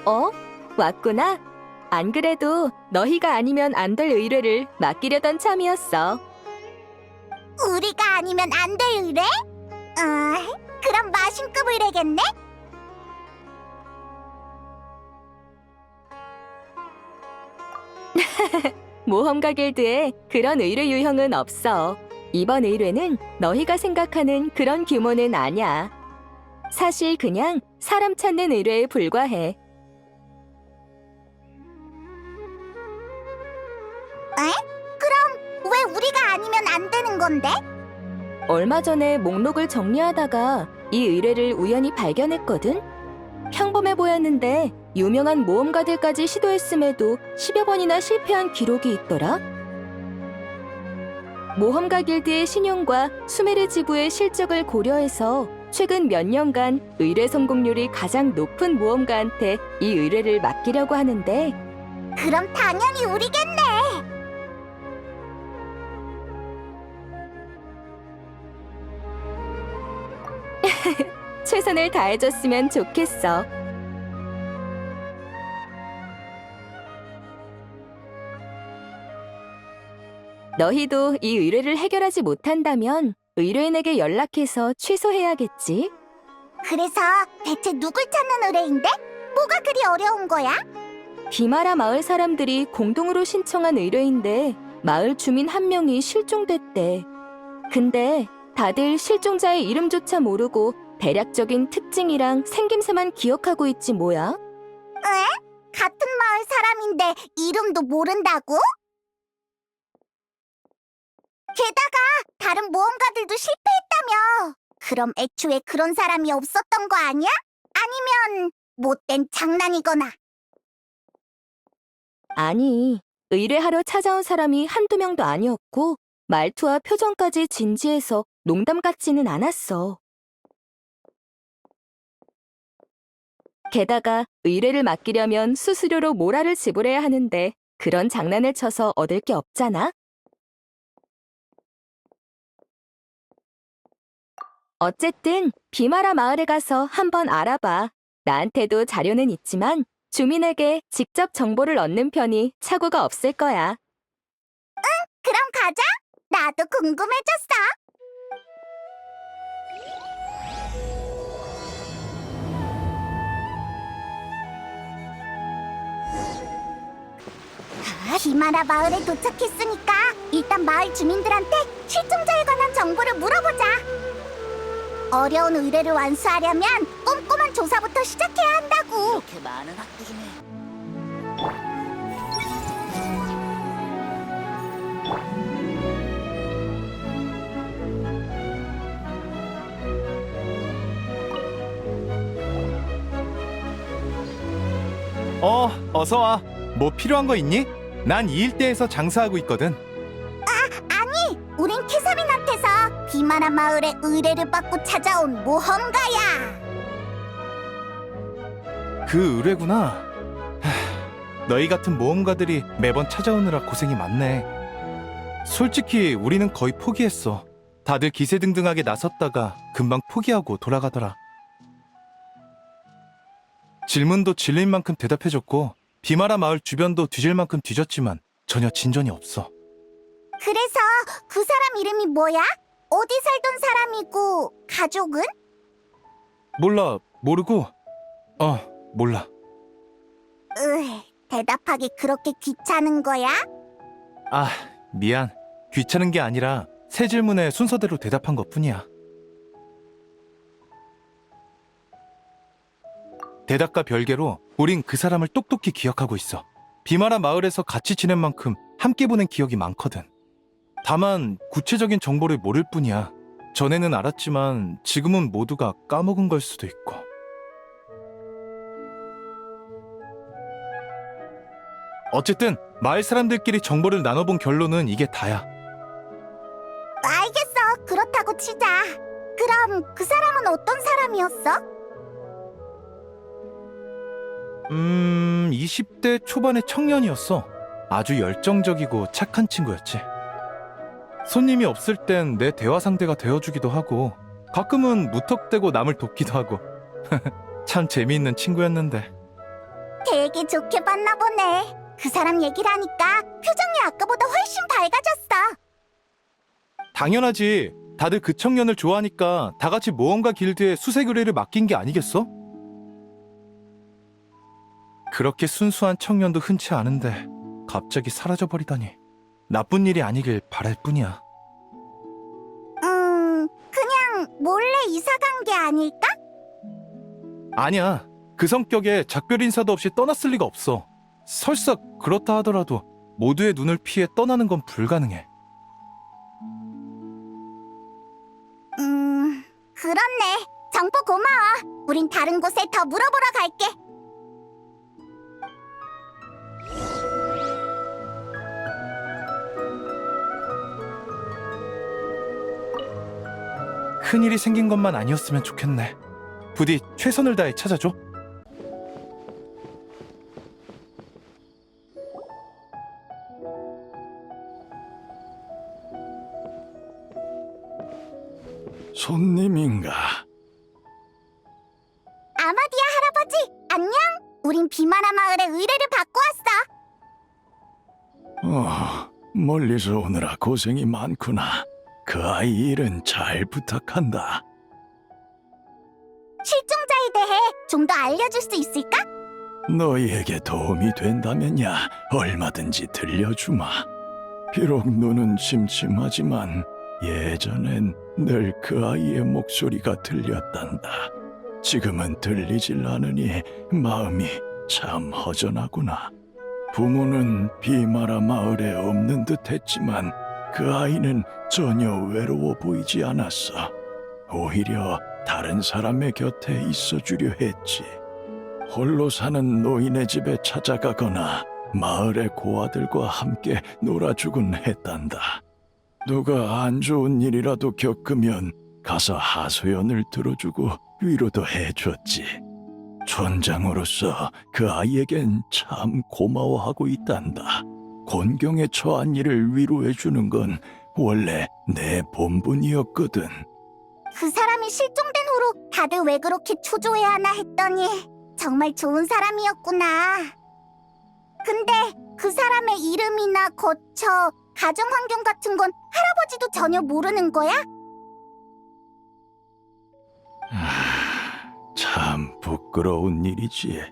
어? 왔구나? 안 그래도 너희가 아니면 안 될 의뢰를 맡기려던 참이었어. 우리가 아니면 안 될 의뢰? 그럼 마신급 의뢰겠네? 모험가 길드에 그런 의뢰 유형은 없어. 이번 의뢰는 너희가 생각하는 그런 규모는 아냐. 사실 그냥 사람 찾는 의뢰에 불과해. 그럼 왜 우리가 아니면 안 되는 건데? 얼마 전에 목록을 정리하다가 이 의뢰를 우연히 발견했거든? 평범해 보였는데 유명한 모험가들까지 시도했음에도 10여 번이나 실패한 기록이 있더라? 모험가 길드의 신용과 수메르 지부의 실적을 고려해서 최근 몇 년간 의뢰 성공률이 가장 높은 모험가한테 이 의뢰를 맡기려고 하는데 그럼 당연히 우리겠네. 최선을 다해줬으면 좋겠어. 너희도 이 의뢰를 해결하지 못한다면 의뢰인에게 연락해서 취소해야겠지? 그래서 대체 누굴 찾는 의뢰인데? 뭐가 그리 어려운 거야? 비마라 마을 사람들이 공동으로 신청한 의뢰인데 마을 주민 한 명이 실종됐대. 근데 다들 실종자의 이름조차 모르고 대략적인 특징이랑 생김새만 기억하고 있지 뭐야? 같은 마을 사람인데 이름도 모른다고? 게다가 다른 모험가들도 실패했다며. 그럼 애초에 그런 사람이 없었던 거 아니야? 아니면 못된 장난이거나. 아니, 의뢰하러 찾아온 사람이 한두 명도 아니었고 말투와 표정까지 진지해서 농담 같지는 않았어. 게다가 의뢰를 맡기려면 수수료로 모라를 지불해야 하는데 그런 장난을 쳐서 얻을 게 없잖아? 어쨌든 비마라 마을에 가서 한번 알아봐. 나한테도 자료는 있지만 주민에게 직접 정보를 얻는 편이 착오가 없을 거야. 그럼 가자. 나도 궁금해졌어. 비마라 마을에 도착했으니까 일단 마을 주민들한테 실종자에 관한 정보를 물어보자. 어려운 의뢰를 완수하려면 꼼꼼한 조사부터 시작해야 한다고. 이렇게 많은 학교 중에 어서 와. 뭐 필요한 거 있니? 난 이 일대에서 장사하고 있거든. 아니, 우린 캐서린한테서 비마라 마을에 의뢰를 받고 찾아온 모험가야. 그 의뢰구나. 너희 같은 모험가들이 매번 찾아오느라 고생이 많네. 솔직히 우리는 거의 포기했어. 다들 기세등등하게 나섰다가 금방 포기하고 돌아가더라. 질문도 질릴 만큼 대답해줬고 비마라 마을 주변도 뒤질 만큼 뒤졌지만 전혀 진전이 없어. 그래서 그 사람 이름이 뭐야? 어디 살던 사람이고 가족은? 몰라, 모르고. 몰라. 대답하기 그렇게 귀찮은 거야? 아, 미안. 귀찮은 게 아니라 새 질문에 순서대로 대답한 것뿐이야. 대답과 별개로 우린 그 사람을 똑똑히 기억하고 있어. 비마라 마을에서 같이 지낸 만큼 함께 보낸 기억이 많거든. 다만 구체적인 정보를 모를 뿐이야. 전에는 알았지만 지금은 모두가 까먹은 걸 수도 있고. 어쨌든 마을 사람들끼리 정보를 나눠본 결론은 이게 다야. 알겠어. 그렇다고 치자. 그럼 그 사람은 어떤 사람이었어? 20대 초반의 청년이었어. 아주 열정적이고 착한 친구였지. 손님이 없을 땐 내 대화 상대가 되어주기도 하고 가끔은 무턱대고 남을 돕기도 하고 참 재미있는 친구였는데. 되게 좋게 봤나 보네. 그 사람 얘기를 하니까 표정이 아까보다 훨씬 밝아졌어. 당연하지. 다들 그 청년을 좋아하니까 다 같이 모험가 길드에 수색 의뢰를 맡긴 게 아니겠어? 그렇게 순수한 청년도 흔치 않은데 갑자기 사라져버리다니. 나쁜 일이 아니길 바랄 뿐이야. 그냥 몰래 이사 간 게 아닐까? 아니야. 그 성격에 작별 인사도 없이 떠났을 리가 없어. 설사 그렇다 하더라도 모두의 눈을 피해 떠나는 건 불가능해. 그렇네. 정보 고마워. 우린 다른 곳에 더 물어보러 갈게. 큰일이 생긴 것만 아니었으면 좋겠네. 부디 최선을 다해 찾아줘. 손님인가? 아마디아 할아버지, 안녕? 우린 비마라 마을에 의뢰를 받고 왔어. 멀리서 오느라 고생이 많구나. 그 아이 일은 잘 부탁한다. 실종자에 대해 좀 더 알려줄 수 있을까? 너희에게 도움이 된다면야 얼마든지 들려주마. 비록 눈은 침침하지만 예전엔 늘 그 아이의 목소리가 들렸단다. 지금은 들리질 않으니 마음이 참 허전하구나. 부모는 비마라 마을에 없는 듯 했지만 그 아이는 전혀 외로워 보이지 않았어. 오히려 다른 사람의 곁에 있어주려 했지. 홀로 사는 노인의 집에 찾아가거나 마을의 고아들과 함께 놀아주곤 했단다. 누가 안 좋은 일이라도 겪으면 가서 하소연을 들어주고 위로도 해줬지. 촌장으로서 그 아이에겐 참 고마워하고 있단다. 곤경에 처한 이를 위로해주는 건 원래 내 본분이었거든. 그 사람이 실종된 후로 다들 왜 그렇게 초조해하나 했더니 정말 좋은 사람이었구나. 근데 그 사람의 이름이나 거처, 가정 환경 같은 건 할아버지도 전혀 모르는 거야? 참 부끄러운 일이지.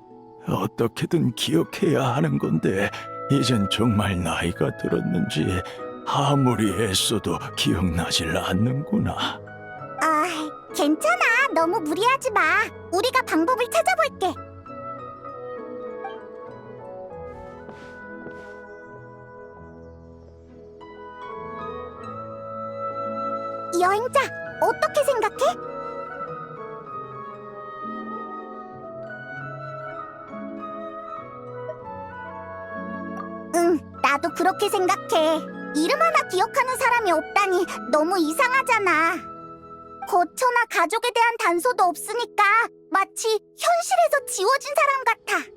어떻게든 기억해야 하는 건데 이젠 정말 나이가 들었는지 아무리 애써도 기억나질 않는구나. 괜찮아. 너무 무리하지 마. 우리가 방법을 찾아볼게. 여행자, 어떻게 생각해? 응, 나도 그렇게 생각해. 이름 하나 기억하는 사람이 없다니 너무 이상하잖아. 거처나 가족에 대한 단서도 없으니까 마치 현실에서 지워진 사람 같아.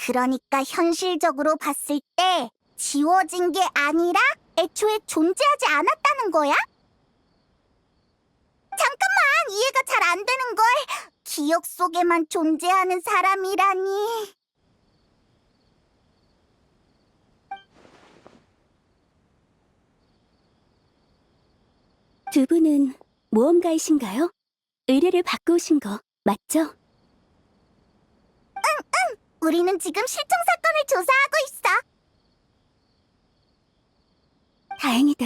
그러니까 현실적으로 봤을 때 지워진 게 아니라 애초에 존재하지 않았다는 거야? 잠깐만, 이해가 잘 안 되는 걸. 기억 속에만 존재하는 사람이라니. 두 분은 모험가이신가요? 의뢰를 받고 오신 거 맞죠? 우리는 지금 실종 사건을 조사하고 있어. 다행이다.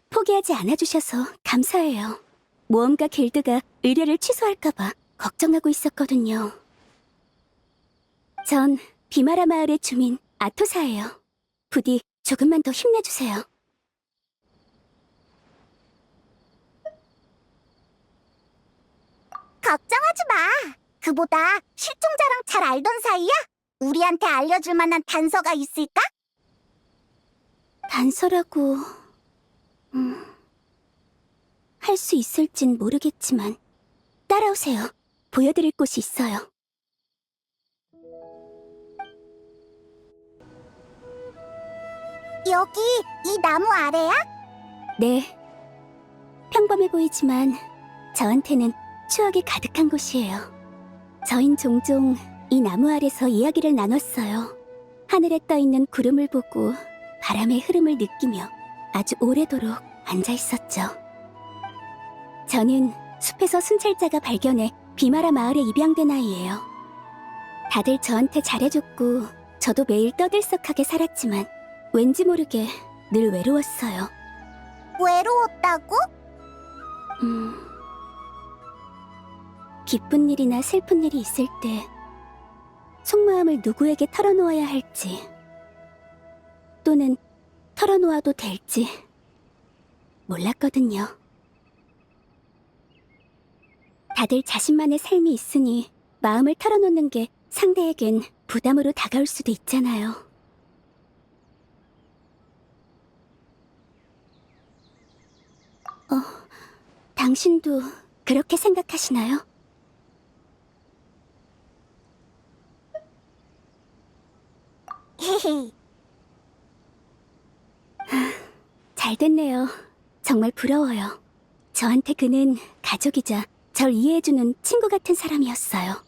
포기하지 않아주셔서 감사해요. 모험가 길드가 의뢰를 취소할까봐 걱정하고 있었거든요. 전 비마라 마을의 주민 아토사예요. 부디 조금만 더 힘내주세요. 걱정하지 마. 그보다 실종자랑 잘 알던 사이야? 우리한테 알려줄 만한 단서가 있을까? 단서라고... 할 수 있을진 모르겠지만 따라오세요. 보여드릴 곳이 있어요. 여기 이 나무 아래야? 네. 평범해 보이지만 저한테는 추억이 가득한 곳이에요. 저흰 종종 이 나무 아래서 이야기를 나눴어요. 하늘에 떠 있는 구름을 보고 바람의 흐름을 느끼며 아주 오래도록 앉아 있었죠. 저는 숲에서 순찰자가 발견해 비마라 마을에 입양된 아이예요. 다들 저한테 잘해줬고 저도 매일 떠들썩하게 살았지만 왠지 모르게 늘 외로웠어요. 외로웠다고? 기쁜 일이나 슬픈 일이 있을 때 속마음을 누구에게 털어놓아야 할지 또는 털어놓아도 될지 몰랐거든요. 다들 자신만의 삶이 있으니 마음을 털어놓는 게 상대에겐 부담으로 다가올 수도 있잖아요. 당신도 그렇게 생각하시나요? 헤헤. 잘 됐네요. 정말 부러워요. 저한테 그는 가족이자 절 이해해주는 친구 같은 사람이었어요.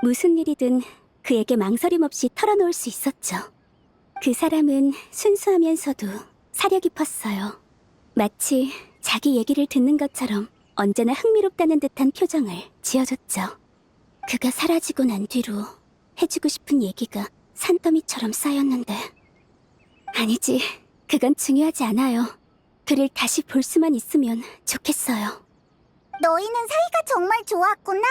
무슨 일이든 그에게 망설임 없이 털어놓을 수 있었죠. 그 사람은 순수하면서도 사려 깊었어요. 마치 자기 얘기를 듣는 것처럼 언제나 흥미롭다는 듯한 표정을 지어줬죠. 그가 사라지고 난 뒤로 해주고 싶은 얘기가 산더미처럼 쌓였는데 아니지, 그건 중요하지 않아요. 그를 다시 볼 수만 있으면 좋겠어요. 너희는 사이가 정말 좋았구나.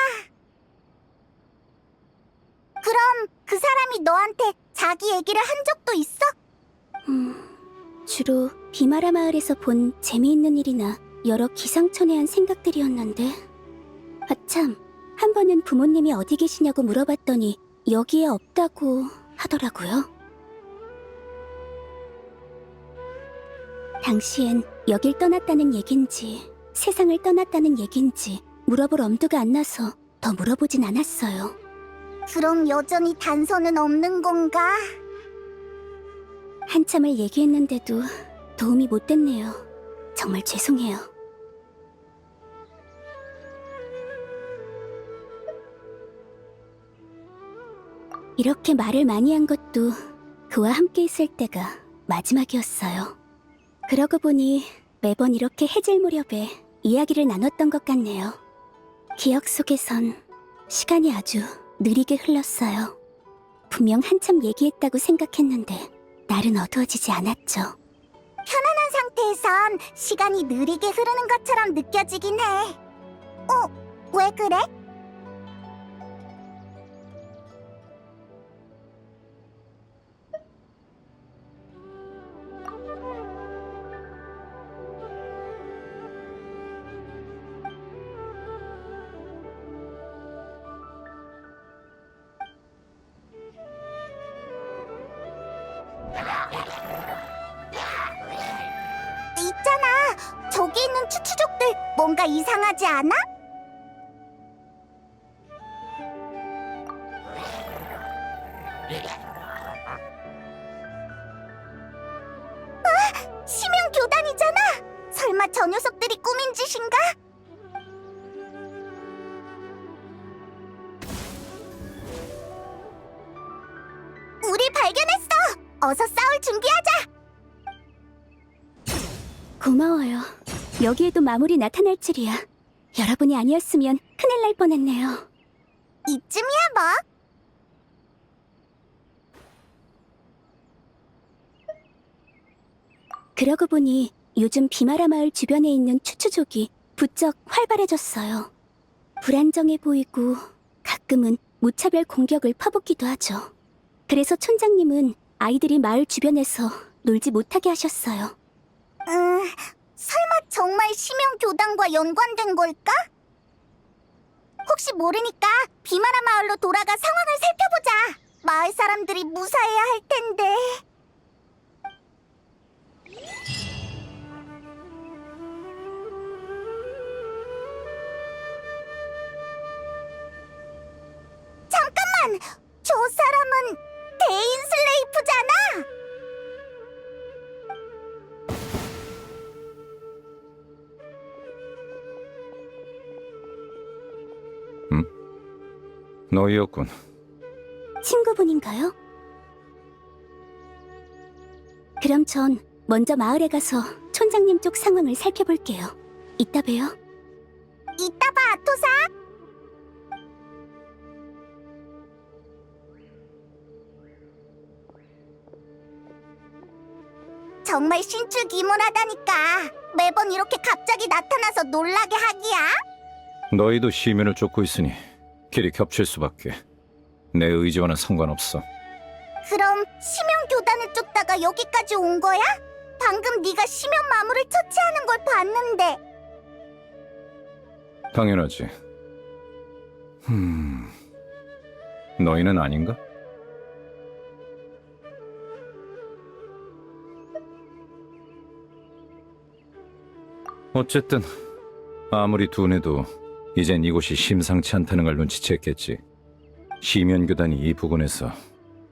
그럼 그 사람이 너한테 자기 얘기를 한 적도 있어? 주로 비마라 마을에서 본 재미있는 일이나 여러 기상천외한 생각들이었는데 아참, 한 번은 부모님이 어디 계시냐고 물어봤더니 여기에 없다고 하더라고요. 당시엔 여길 떠났다는 얘긴지 세상을 떠났다는 얘긴지 물어볼 엄두가 안 나서 더 물어보진 않았어요. 그럼 여전히 단서는 없는 건가? 한참을 얘기했는데도 도움이 못 됐네요. 정말 죄송해요. 이렇게 말을 많이 한 것도 그와 함께 있을 때가 마지막이었어요. 그러고 보니 매번 이렇게 해질 무렵에 이야기를 나눴던 것 같네요. 기억 속에선 시간이 아주 느리게 흘렀어요. 분명 한참 얘기했다고 생각했는데 날은 어두워지지 않았죠. 편안한 상태에선 시간이 느리게 흐르는 것처럼 느껴지긴 해. 왜 그래? 있잖아, 저기 있는 추추족들 뭔가 이상하지 않아? 심형 교단이잖아. 설마 저 녀석들이 꾸민 짓인가? 우리 발견했어. 어서 싸울 준비하자. 고마워요. 여기에도 마물이 나타날 줄이야. 여러분이 아니었으면 큰일 날 뻔했네요. 이쯤이야 뭐. 그러고 보니 요즘 비마라 마을 주변에 있는 추추족이 부쩍 활발해졌어요. 불안정해 보이고 가끔은 무차별 공격을 퍼붓기도 하죠. 그래서 촌장님은 아이들이 마을 주변에서 놀지 못하게 하셨어요. 설마 정말 심형 교단과 연관된 걸까? 혹시 모르니까 비마라 마을로 돌아가 상황을 살펴보자. 마을 사람들이 무사해야 할 텐데. 잠깐만! 저 사람은 대인 슬레이프잖아! 너희였군. 친구분인가요? 그럼 전 먼저 마을에 가서 촌장님 쪽 상황을 살펴볼게요. 이따 봬요. 이따 봐, 아토사. 정말 신출귀몰하다니까. 매번 이렇게 갑자기 나타나서 놀라게 하기야. 너희도 시민을 쫓고 있으니 길이 겹칠 수밖에. 내 의지와는 상관없어. 그럼 심연 교단을 쫓다가 여기까지 온 거야? 방금 네가 심연 마무를 처치하는 걸 봤는데. 당연하지. 너희는 아닌가? 어쨌든 아무리 둔해도 이젠 이곳이 심상치 않다는 걸 눈치챘겠지. 시면교단이 이 부근에서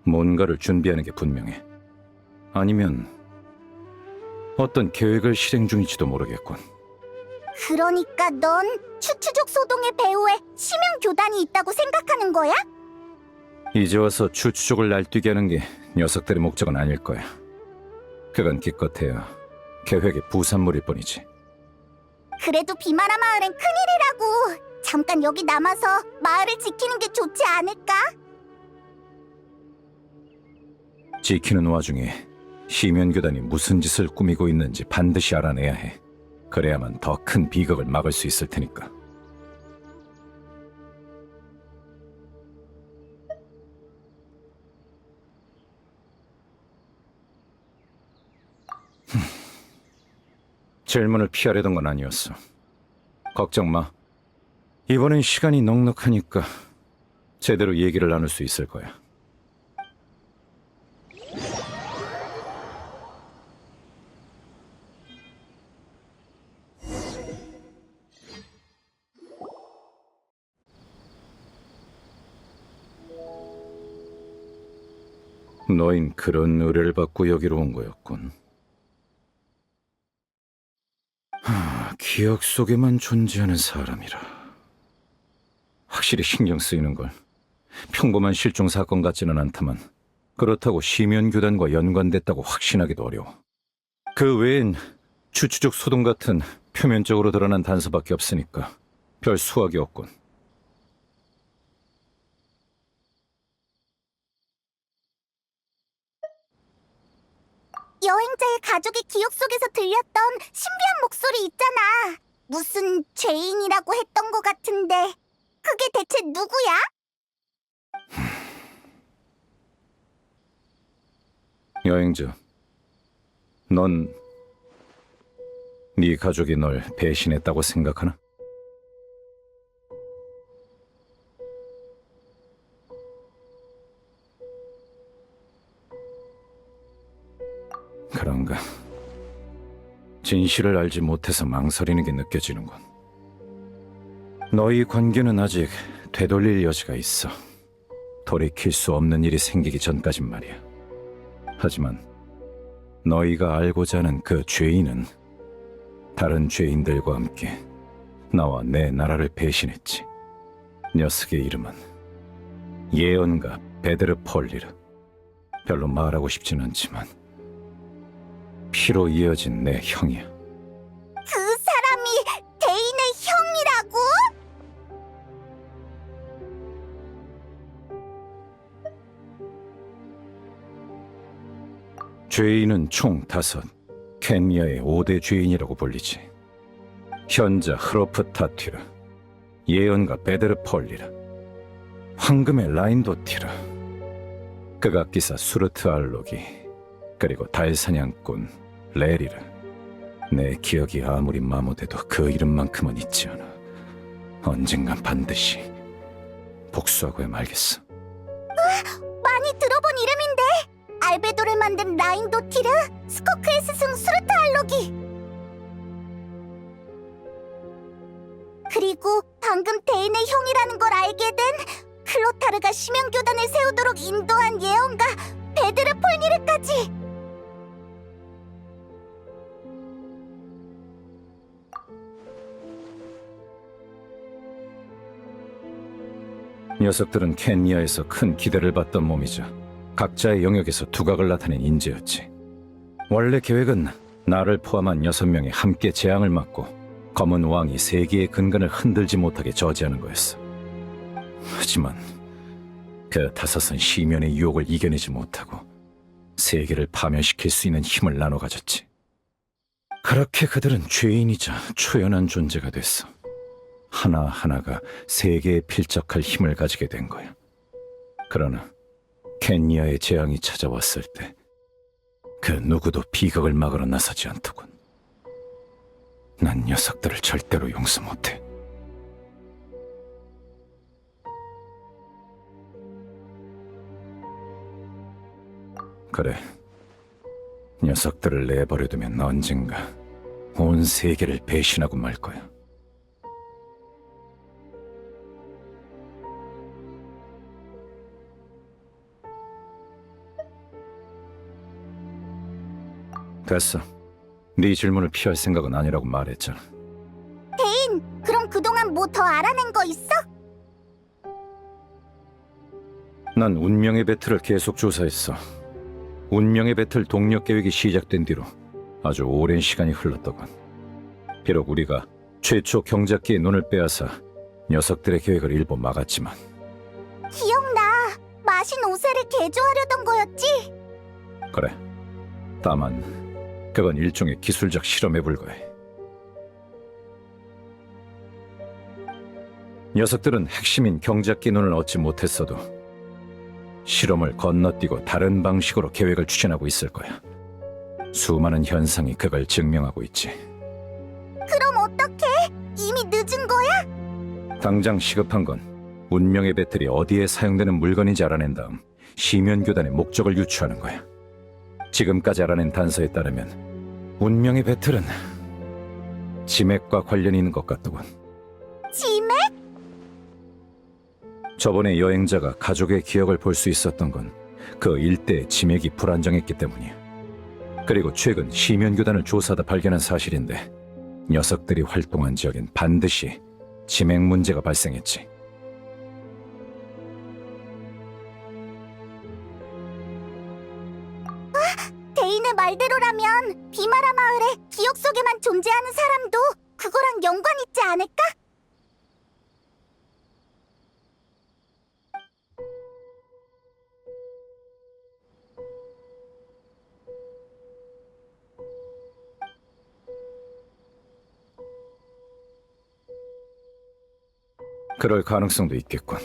뭔가를 준비하는 게 분명해. 아니면 어떤 계획을 실행 중일지도 모르겠군. 그러니까 넌 추추족 소동의 배후에 심연 교단이 있다고 생각하는 거야? 이제 와서 추추족을 날뛰게 하는 게 녀석들의 목적은 아닐 거야. 그건 기껏해야 계획의 부산물일 뿐이지. 그래도 비마라 마을엔 큰일이라고. 잠깐 여기 남아서 마을을 지키는 게 좋지 않을까? 지키는 와중에 시면교단이 무슨 짓을 꾸미고 있는지 반드시 알아내야 해. 그래야만 더 큰 비극을 막을 수 있을 테니까. 질문을 피하려던 건 아니었어. 걱정 마. 이번엔 시간이 넉넉하니까 제대로 얘기를 나눌 수 있을 거야. 너흰 그런 의뢰를 받고 여기로 온 거였군. 기억 속에만 존재하는 사람이라. 확실히 신경 쓰이는걸. 평범한 실종 사건 같지는 않다만 그렇다고 시면교단과 연관됐다고 확신하기도 어려워. 그 외엔 추추족 소동 같은 표면적으로 드러난 단서밖에 없으니까 별 수확이 없군. 여행자의 가족의 기억 속에서 들렸던 신비한 목소리 있잖아. 무슨 죄인이라고 했던 것 같은데 그게 대체 누구야? 여행자, 넌 네 가족이 널 배신했다고 생각하나? 그런가? 진실을 알지 못해서 망설이는 게 느껴지는군. 너희 관계는 아직 되돌릴 여지가 있어. 돌이킬 수 없는 일이 생기기 전까진 말이야. 하지만 너희가 알고자 하는 그 죄인은 다른 죄인들과 함께 나와 내 나라를 배신했지. 녀석의 이름은 예언가 베드르 폴리르. 별로 말하고 싶진 않지만 피로 이어진 내 형이야. 그 사람이 대인의 형이라고? 죄인은 총 5, 켄야의 5대 죄인이라고 불리지. 현자 흐로프 타튀르, 예언가 베드르 폴리르, 황금의 라인도티르, 극악기사 수르트 알로기, 그리고 달사냥꾼 레리르. 내 기억이 아무리 마모돼도 그 이름만큼은 잊지 않아. 언젠간 반드시 복수하고야 말겠어. 많이 들어본 이름인데. 알베도를 만든 라인도티르, 스코크의 스승 수르트 알로기. 그리고 방금 대인의 형이라는 걸 알게 된 클로타르가 심연교단을 세우도록 인도한 예언가 베드르 폴니르까지. 녀석들은 켄니아에서 큰 기대를 받던 몸이자 각자의 영역에서 두각을 나타낸 인재였지. 원래 계획은 나를 포함한 6명이 함께 재앙을 맞고 검은 왕이 세계의 근간을 흔들지 못하게 저지하는 거였어. 하지만 그 5은 시면의 유혹을 이겨내지 못하고 세계를 파멸시킬 수 있는 힘을 나눠 가졌지. 그렇게 그들은 죄인이자 초연한 존재가 됐어. 하나하나가 세계에 필적할 힘을 가지게 된 거야. 그러나 켄니아의 재앙이 찾아왔을 때 그 누구도 비극을 막으러 나서지 않더군. 난 녀석들을 절대로 용서 못해. 그래, 녀석들을 내버려두면 언젠가 온 세계를 배신하고 말 거야. 됐어. 네 질문을 피할 생각은 아니라고 말했잖아. 그럼 그동안 뭐 더 알아낸 거 있어? 난 운명의 배틀을 계속 조사했어. 운명의 배틀 동력 계획이 시작된 뒤로 아주 오랜 시간이 흘렀더군. 비록 우리가 최초 경작기의 눈을 빼앗아 녀석들의 계획을 일부 막았지만 기억나. 마신 오세를 개조하려던 거였지? 그래. 다만 그건 일종의 기술적 실험에 불과해. 녀석들은 핵심인 경작기 눈을 얻지 못했어도 실험을 건너뛰고 다른 방식으로 계획을 추진하고 있을 거야. 수많은 현상이 그걸 증명하고 있지. 그럼 어떡해? 이미 늦은 거야? 당장 시급한 건 운명의 배틀이 어디에 사용되는 물건인지 알아낸 다음 시면교단의 목적을 유추하는 거야. 지금까지 알아낸 단서에 따르면 운명의 배틀은 지맥과 관련이 있는 것 같더군. 지맥? 저번에 여행자가 가족의 기억을 볼 수 있었던 건 그 일대의 지맥이 불안정했기 때문이야. 그리고 최근 시면교단을 조사하다 발견한 사실인데 녀석들이 활동한 지역엔 반드시 지맥 문제가 발생했지. 데인의 말대로라면 비마라 마을에 기억 속에만 존재하는 사람도 그거랑 연관 있지 않을까? 그럴 가능성도 있겠군.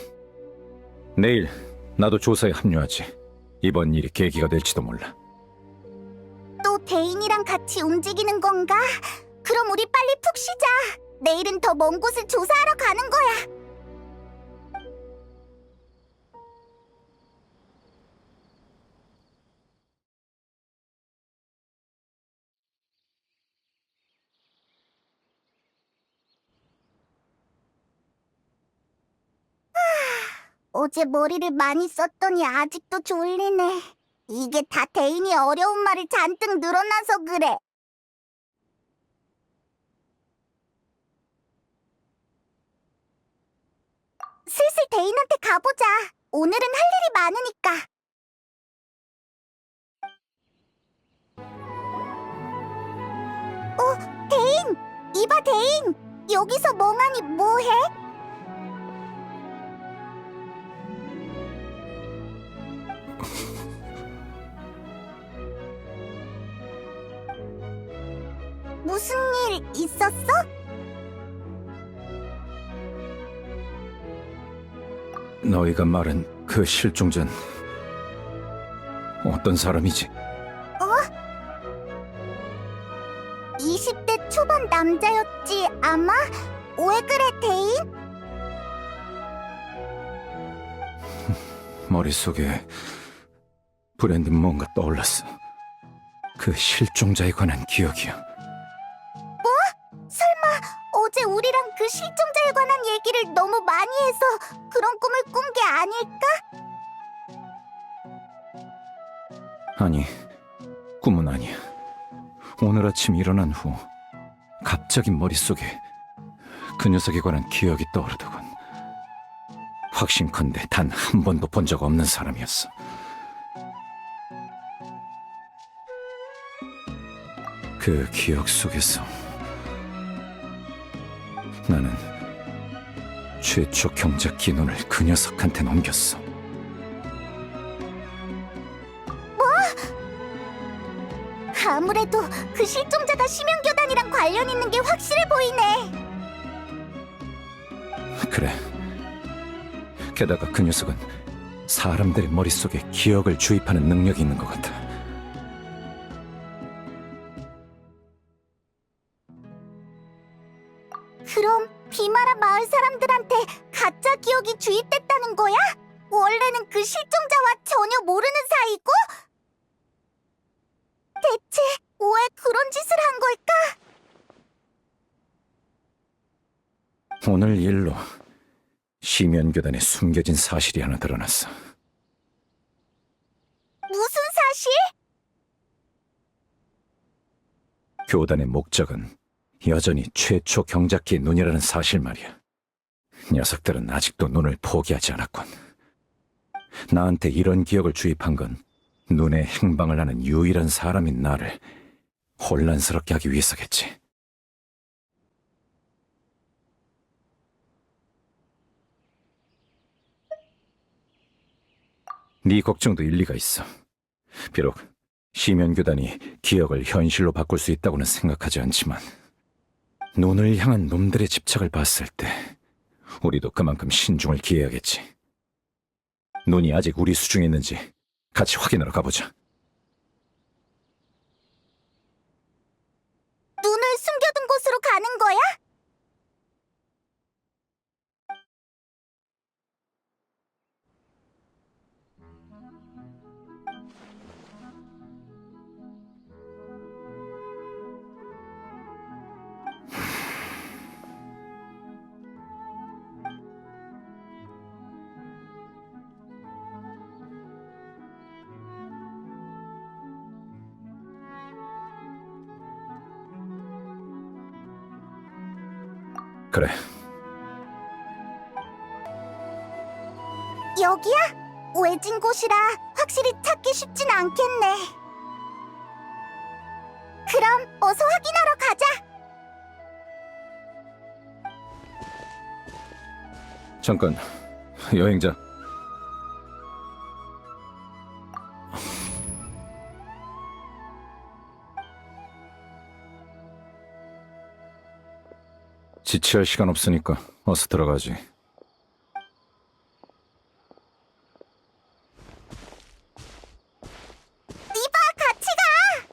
내일 나도 조사에 합류하지. 이번 일이 계기가 될지도 몰라. 또 데인이랑 같이 움직이는 건가? 그럼 우리 빨리 푹 쉬자. 내일은 더 먼 곳을 조사하러 가는 거야. 어제 머리를 많이 썼더니 아직도 졸리네. 이게 다 데인이 어려운 말을 잔뜩 늘어나서 그래. 슬슬 데인한테 가보자. 오늘은 할 일이 많으니까. 데인! 이봐, 데인! 여기서 멍하니 뭐해? 무슨 일 있었어? 너희가 말한 그 실종자는 어떤 사람이지? 20대 초반 남자였지, 아마? 왜 그래, 데인? 머릿속에 불현듯 뭔가 떠올랐어. 그 실종자에 관한 기억이야. 어제 우리랑 그 실종자에 관한 얘기를 너무 많이 해서 그런 꿈을 꾼 게 아닐까? 아니, 꿈은 아니야. 오늘 아침 일어난 후 갑자기 머릿속에 그 녀석에 관한 기억이 떠오르더군. 확신컨대 단 한 번도 본 적 없는 사람이었어. 그 기억 속에서 나는 최초 경작 기눈을 그 녀석한테 넘겼어. 아무래도 그 실종자가 심연교단이랑 관련 있는 게 확실해 보이네. 그래. 게다가 그 녀석은 사람들의 머릿속에 기억을 주입하는 능력이 있는 것 같아. 그럼 비마라 마을 사람들한테 가짜 기억이 주입됐다는 거야? 원래는 그 실종자와 전혀 모르는 사이고? 대체 왜 그런 짓을 한 걸까? 오늘 일로 심연교단에 숨겨진 사실이 하나 드러났어. 무슨 사실? 교단의 목적은 여전히 최초 경작기의 눈이라는 사실 말이야. 녀석들은 아직도 눈을 포기하지 않았군. 나한테 이런 기억을 주입한 건 눈에 행방을 하는 유일한 사람인 나를 혼란스럽게 하기 위해서겠지. 네 걱정도 일리가 있어. 비록 심연교단이 기억을 현실로 바꿀 수 있다고는 생각하지 않지만 눈을 향한 놈들의 집착을 봤을 때 우리도 그만큼 신중을 기해야겠지. 눈이 아직 우리 수중에 있는지 같이 확인하러 가보자. 눈을 숨겨둔 곳으로 가는 거야? 그래, 여기야? 외진 곳이라 확실히 찾기 쉽진 않겠네. 그럼 어서 확인하러 가자. 잠깐, 여행자. 지체할 시간 없으니까 어서 들어가지. 이봐, 같이 가!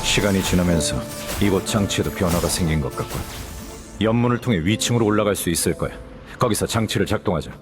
시간이 지나면서 이곳 장치에도 변화가 생긴 것 같군. 연문을 통해 위층으로 올라갈 수 있을 거야. 거기서 장치를 작동하자.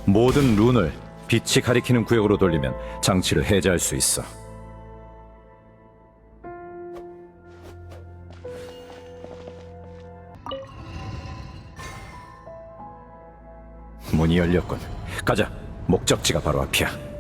모든 룬을 빛이 가리키는 구역으로 돌리면 장치를 해제할 수 있어. 문이 열렸군. 가자. 목적지가 바로 앞이야.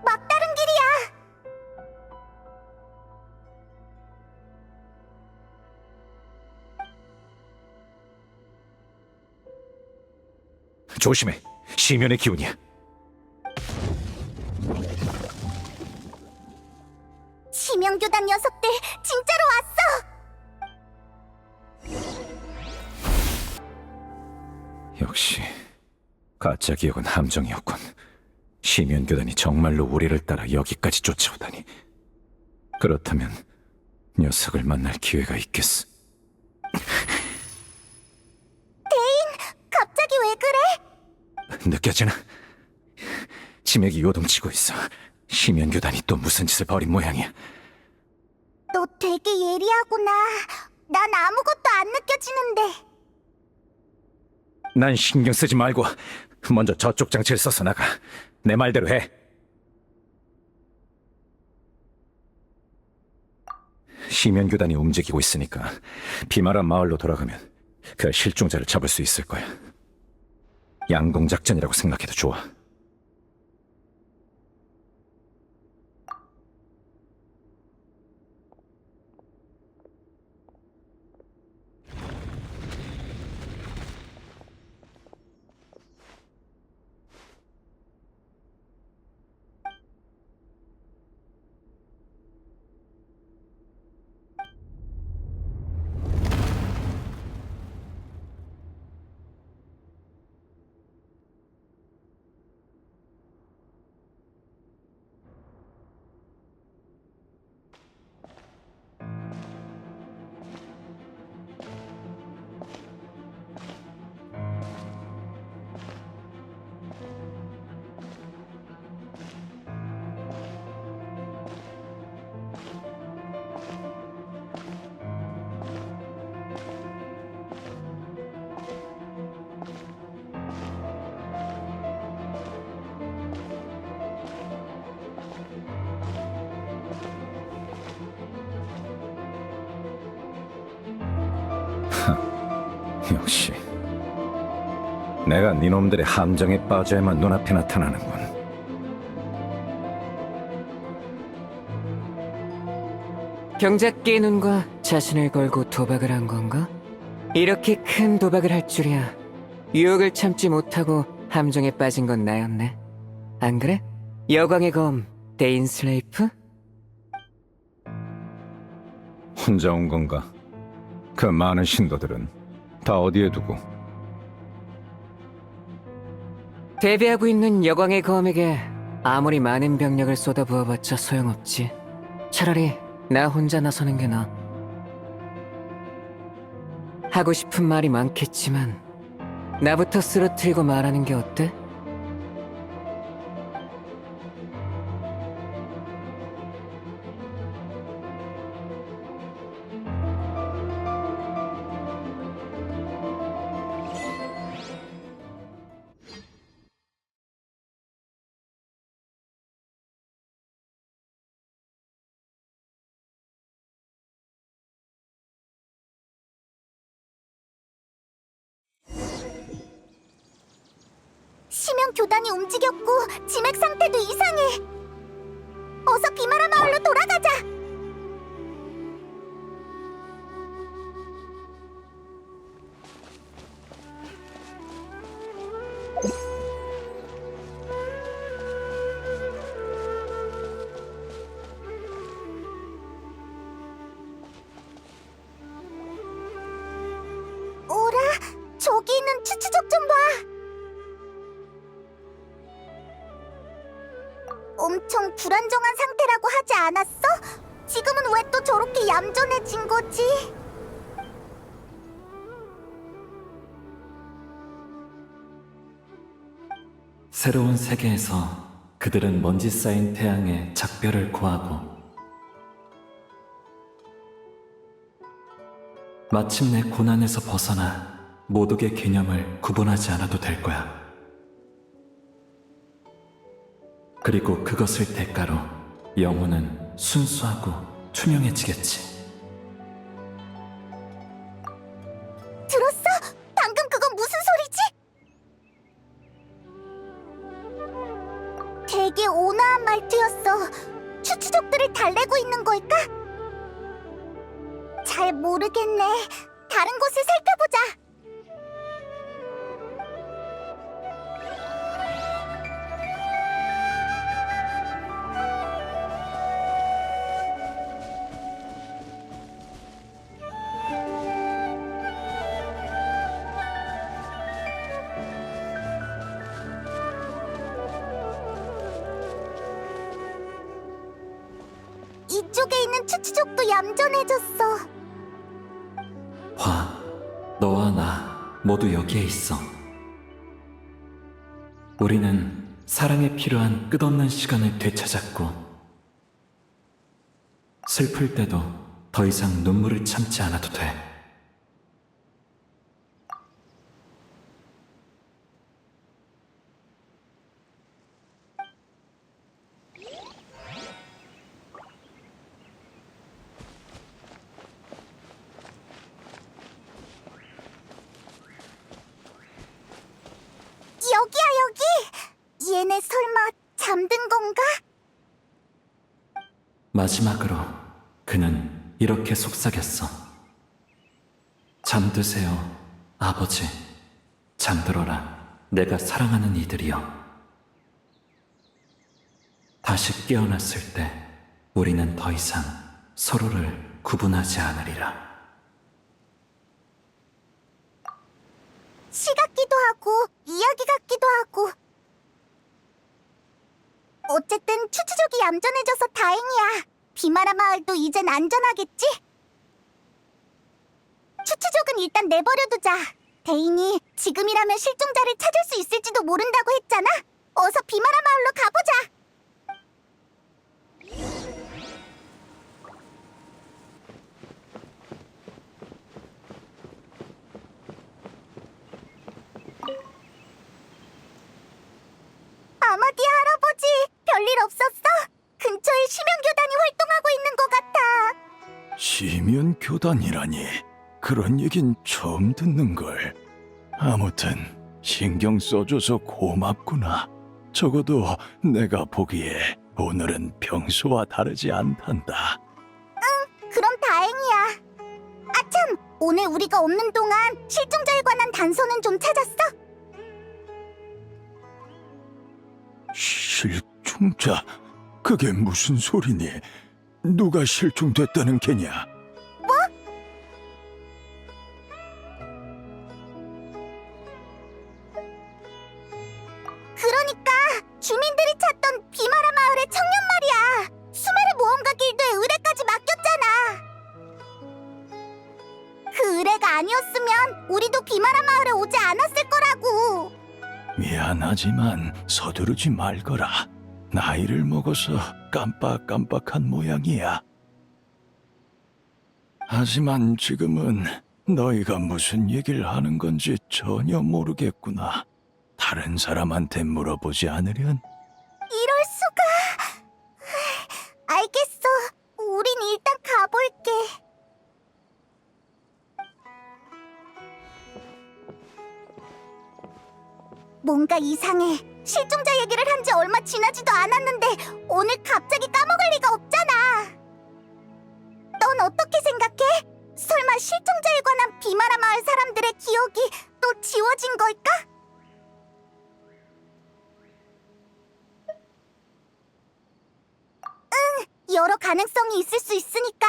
막다른 길이야. 조심해. 시면의 기운이야. 치명교단 녀석들 진짜로 왔어. 역시 가짜 기억은 함정이었군. 시면교단이 정말로 우리를 따라 여기까지 쫓아오다니. 그렇다면 녀석을 만날 기회가 있겠어. 갑자기 왜 그래? 느껴지나? 치맥이 요동치고 있어. 시면교단이 또 무슨 짓을 벌인 모양이야. 너 되게 예리하구나. 난 아무것도 안 느껴지는데. 난 신경 쓰지 말고 먼저 저쪽 장치를 써서 나가. 내 말대로 해. 시면교단이 움직이고 있으니까 비마라 마을로 돌아가면 그 실종자를 잡을 수 있을 거야. 양공작전이라고 생각해도 좋아. 역시 내가 니놈들의 함정에 빠져야만 눈앞에 나타나는군. 경작기의 눈과 자신을 걸고 도박을 한 건가? 이렇게 큰 도박을 할 줄이야. 유혹을 참지 못하고 함정에 빠진 건 나였네. 안 그래? 여광의 검, 데인슬레이프? 혼자 온 건가? 그 많은 신도들은 다 어디에 두고? 대비하고 있는 여광의 검에게 아무리 많은 병력을 쏟아부어봤자 소용없지. 차라리 나 혼자 나서는 게 나아. 하고 싶은 말이 많겠지만 나부터 쓰러뜨리고 말하는 게 어때? 신명 교단이 움직였고 지맥 상태도 이상해. 어서 비마라 마을로 돌아가자. 오라, 저기 있는 추추족 좀 봐. 엄청 불안정한 상태라고 하지 않았어? 지금은 왜 또 저렇게 얌전해진 거지? 새로운 세계에서 그들은 먼지 쌓인 태양의 작별을 고하고 마침내 고난에서 벗어나 모독의 개념을 구분하지 않아도 될 거야. 그리고 그것을 대가로 영혼은 순수하고 투명해지겠지. 들었어? 방금 그건 무슨 소리지? 되게 온화한 말투였어. 추추족들을 달래고 있는 걸까? 잘 모르겠네. 다른 곳을 살펴보자. 이쪽에 있는 추추족도 얌전해졌어. 봐, 너와 나 모두 여기에 있어. 우리는 사랑에 필요한 끝없는 시간을 되찾았고 슬플 때도 더 이상 눈물을 참지 않아도 돼. 여기야, 여기! 얘네 설마 잠든 건가? 마지막으로 그는 이렇게 속삭였어. 잠드세요, 아버지. 잠들어라, 내가 사랑하는 이들이여. 다시 깨어났을 때 우리는 더 이상 서로를 구분하지 않으리라. 시 같기도 하고 이야기 같기도 하고. 어쨌든 추추족이 얌전해져서 다행이야. 비마라 마을도 이젠 안전하겠지? 추추족은 일단 내버려두자. 대인이 지금이라면 실종자를 찾을 수 있을지도 모른다고 했잖아. 어서 비마라 마을로 가보자. 아마디 할아버지, 별일 없었어? 근처에 심연교단이 활동하고 있는 것 같아. 시면 교단이라니 그런 얘긴 처음 듣는 걸. 아무튼 신경 써줘서 고맙구나. 적어도 내가 보기에 오늘은 평소와 다르지 않단다. 그럼 다행이야. 아참, 오늘 우리가 없는 동안 실종자에 관한 단서는 좀 찾았어? 실종자? 그게 무슨 소리니? 누가 실종됐다는 게냐? 그러니까 주민들이 찾던 비마라 마을의 청년 말이야. 수메르 모험가 길드의 의뢰까지 맡겼잖아. 그 의뢰가 아니었으면 우리도 비마라 마을에 오지 않았을 거라고. 미안하지만 서두르지 말거라. 나이를 먹어서 깜빡깜빡한 모양이야. 하지만 지금은 너희가 무슨 얘기를 하는 건지 전혀 모르겠구나. 다른 사람한테 물어보지 않으련? 이럴 수가. 알겠어. 우린 일단 가볼게. 뭔가 이상해. 실종자 얘기를 한 지 얼마 지나지도 않았는데 오늘 갑자기 까먹을 리가 없잖아. 넌 어떻게 생각해? 설마 실종자에 관한 비마라 마을 사람들의 기억이 또 지워진 걸까? 응, 여러 가능성이 있을 수 있으니까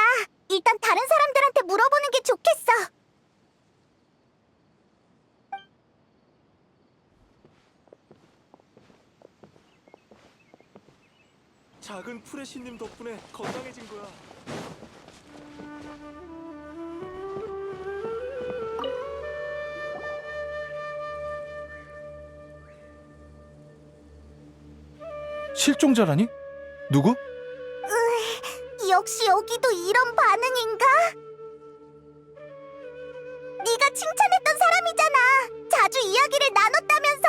일단 다른 사람들한테 물어보는 게 좋겠어. 작은 프레시님 덕분에 건강해진 거야. 실종자라니? 누구? 역시 여기도 이런 반응인가? 네가 칭찬했던 사람이잖아. 자주 이야기를 나눴다면서.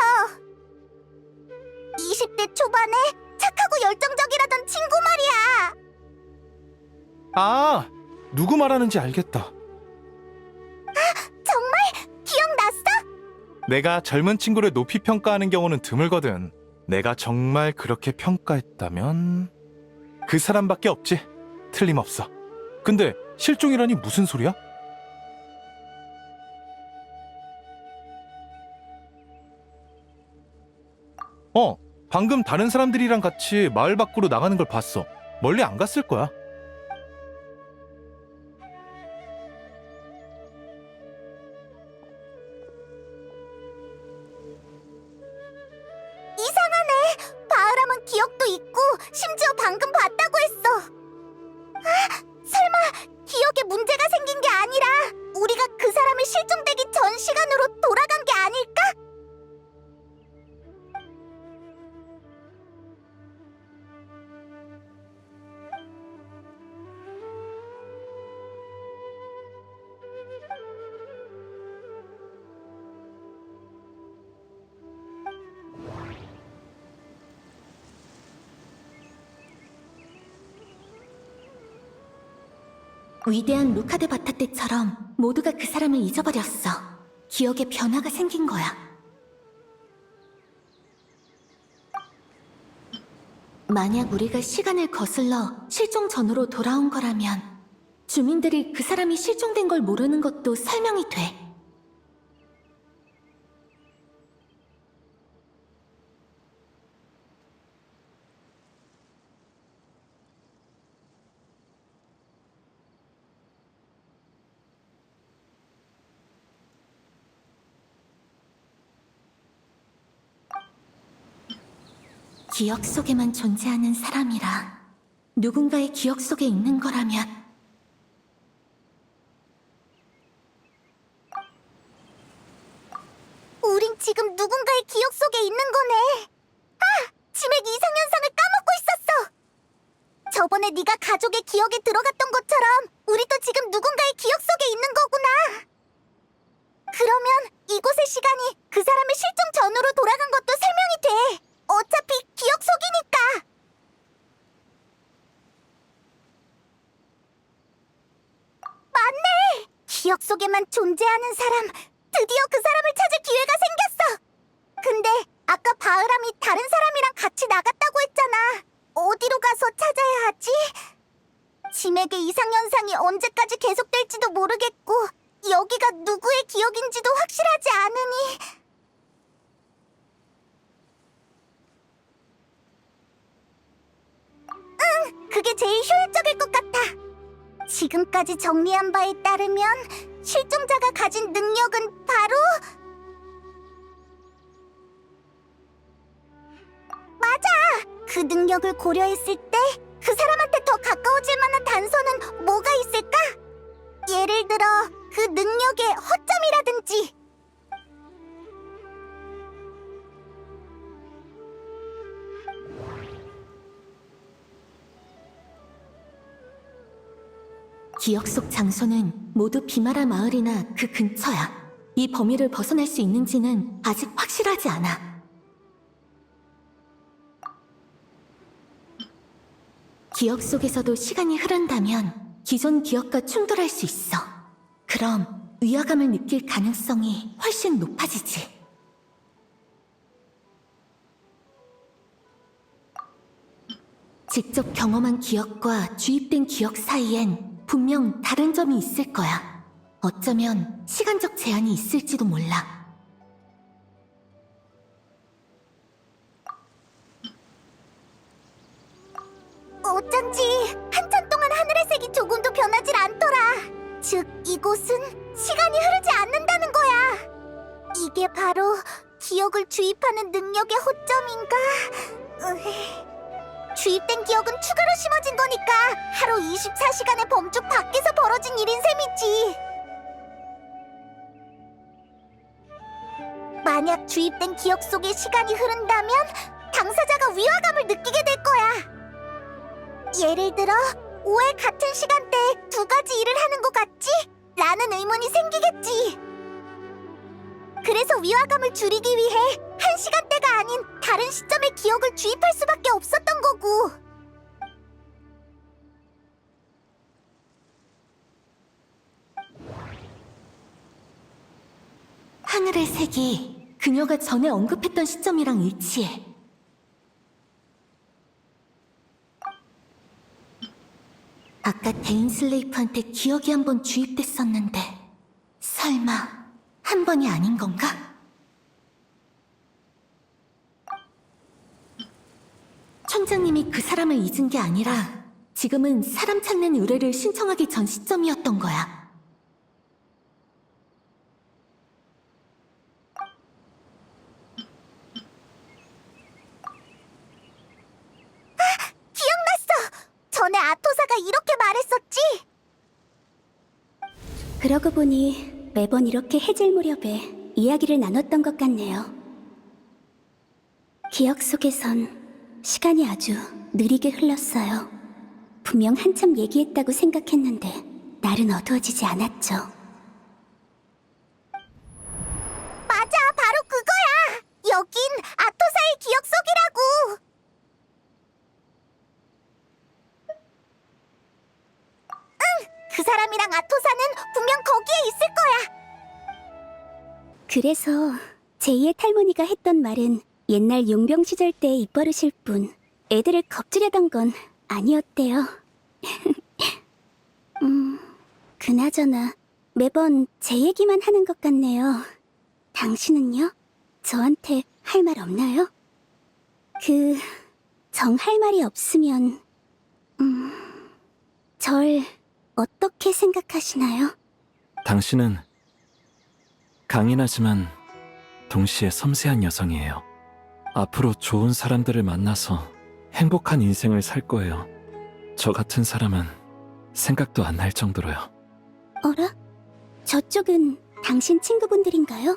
20대 초반에 착하고 열정적이라던 친구 말이야. 아, 누구 말하는지 알겠다. 정말? 기억났어? 내가 젊은 친구를 높이 평가하는 경우는 드물거든. 내가 정말 그렇게 평가했다면 그 사람밖에 없지. 틀림없어. 근데 실종이라니 무슨 소리야? 방금 다른 사람들이랑 같이 마을 밖으로 나가는 걸 봤어. 멀리 안 갔을 거야. 이상하네. 바흐람은 기억도 있고 심지어 방금 봤다고 했어. 설마 기억에 문제가 생긴 게 아니라 우리가 그 사람이 실종되기 전 시간으로 돌아간 게 아닐까? 위대한 루카드 바타 때처럼 모두가 그 사람을 잊어버렸어. 기억에 변화가 생긴 거야. 만약 우리가 시간을 거슬러 실종 전으로 돌아온 거라면 주민들이 그 사람이 실종된 걸 모르는 것도 설명이 돼. 기억 속에만 존재하는 사람이라 누군가의 기억 속에 있는 거라면 우린 지금 누군가의 기억 속에 있는 거네. 치맥 이상현상을 까먹고 있었어. 저번에 네가 가족의 기억에 들어갔던 것처럼 우리도 지금 누군가의 기억 속에 있는 거구나. 그러면 이곳의 시간이 그 사람의 실종 전으로 돌아간 것도 설명이 돼. 어차피 기억 속이니까. 맞네. 기억 속에만 존재하는 사람. 드디어 그 사람을 찾을 기회가 생겼어. 근데 아까 바흐람이 다른 사람이랑 같이 나갔다고 했잖아. 어디로 가서 찾아야 하지? 치맥의 이상현상이 언제까지 계속될지도 모르겠고 여기가 누구의 기억인지도 확실하지 않으니 그게 제일 효율적일 것 같아. 지금까지 정리한 바에 따르면 실종자가 가진 능력은 바로 맞아! 그 능력을 고려했을 때 그 사람한테 더 가까워질 만한 단서는 뭐가 있을까? 예를 들어 그 능력의 허점이라든지. 기억 속 장소는 모두 비마라 마을이나 그 근처야. 이 범위를 벗어날 수 있는지는 아직 확실하지 않아. 기억 속에서도 시간이 흐른다면 기존 기억과 충돌할 수 있어. 그럼 위화감을 느낄 가능성이 훨씬 높아지지. 직접 경험한 기억과 주입된 기억 사이엔 분명 다른 점이 있을 거야. 어쩌면 시간적 제한이 있을지도 몰라. 어쩐지 한참 동안 하늘의 색이 조금도 변하질 않더라. 즉, 이곳은 시간이 흐르지 않는다는 거야. 이게 바로 기억을 주입하는 능력의 허점인가? 주입된 기억은 추가로 심어진 거니까 하루 24시간의 범주 밖에서 벌어진 일인 셈이지. 만약 주입된 기억 속에 시간이 흐른다면 당사자가 위화감을 느끼게 될 거야. 예를 들어 5회 같은 시간대에 두 가지 일을 하는 것 같지? 라는 의문이 생기겠지. 그래서 위화감을 줄이기 위해 한 시간대가 아닌 다른 시점의 기억을 주입할 수밖에 없었던 거고. 하늘의 색이 그녀가 전에 언급했던 시점이랑 일치해. 아까 데인 슬레이프한테 기억이 한 번 주입됐었는데 설마 한 번이 아닌 건가? 총장님이 그 사람을 잊은 게 아니라 지금은 사람 찾는 의뢰를 신청하기 전 시점이었던 거야. 기억났어! 전에 아토사가 이렇게 말했었지? 그러고 보니 매번 이렇게 해질 무렵에 이야기를 나눴던 것 같네요. 기억 속에선 시간이 아주 느리게 흘렀어요. 분명 한참 얘기했다고 생각했는데 날은 어두워지지 않았죠. 맞아, 바로 그거야! 여긴 아토사의 기억 속이라고! 그 사람이랑 아토사는 분명 거기에 있을 거야. 그래서 제2의 탈모니가 했던 말은 옛날 용병 시절 때의 입버릇일 뿐 애들을 겁주려던 건 아니었대요. 그나저나 매번 제 얘기만 하는 것 같네요. 당신은요? 저한테 할 말 없나요? 정 할 말이 없으면 절 어떻게 생각하시나요? 당신은 강인하지만 동시에 섬세한 여성이에요. 앞으로 좋은 사람들을 만나서 행복한 인생을 살 거예요. 저 같은 사람은 생각도 안 날 정도로요. 어라? 저쪽은 당신 친구분들인가요?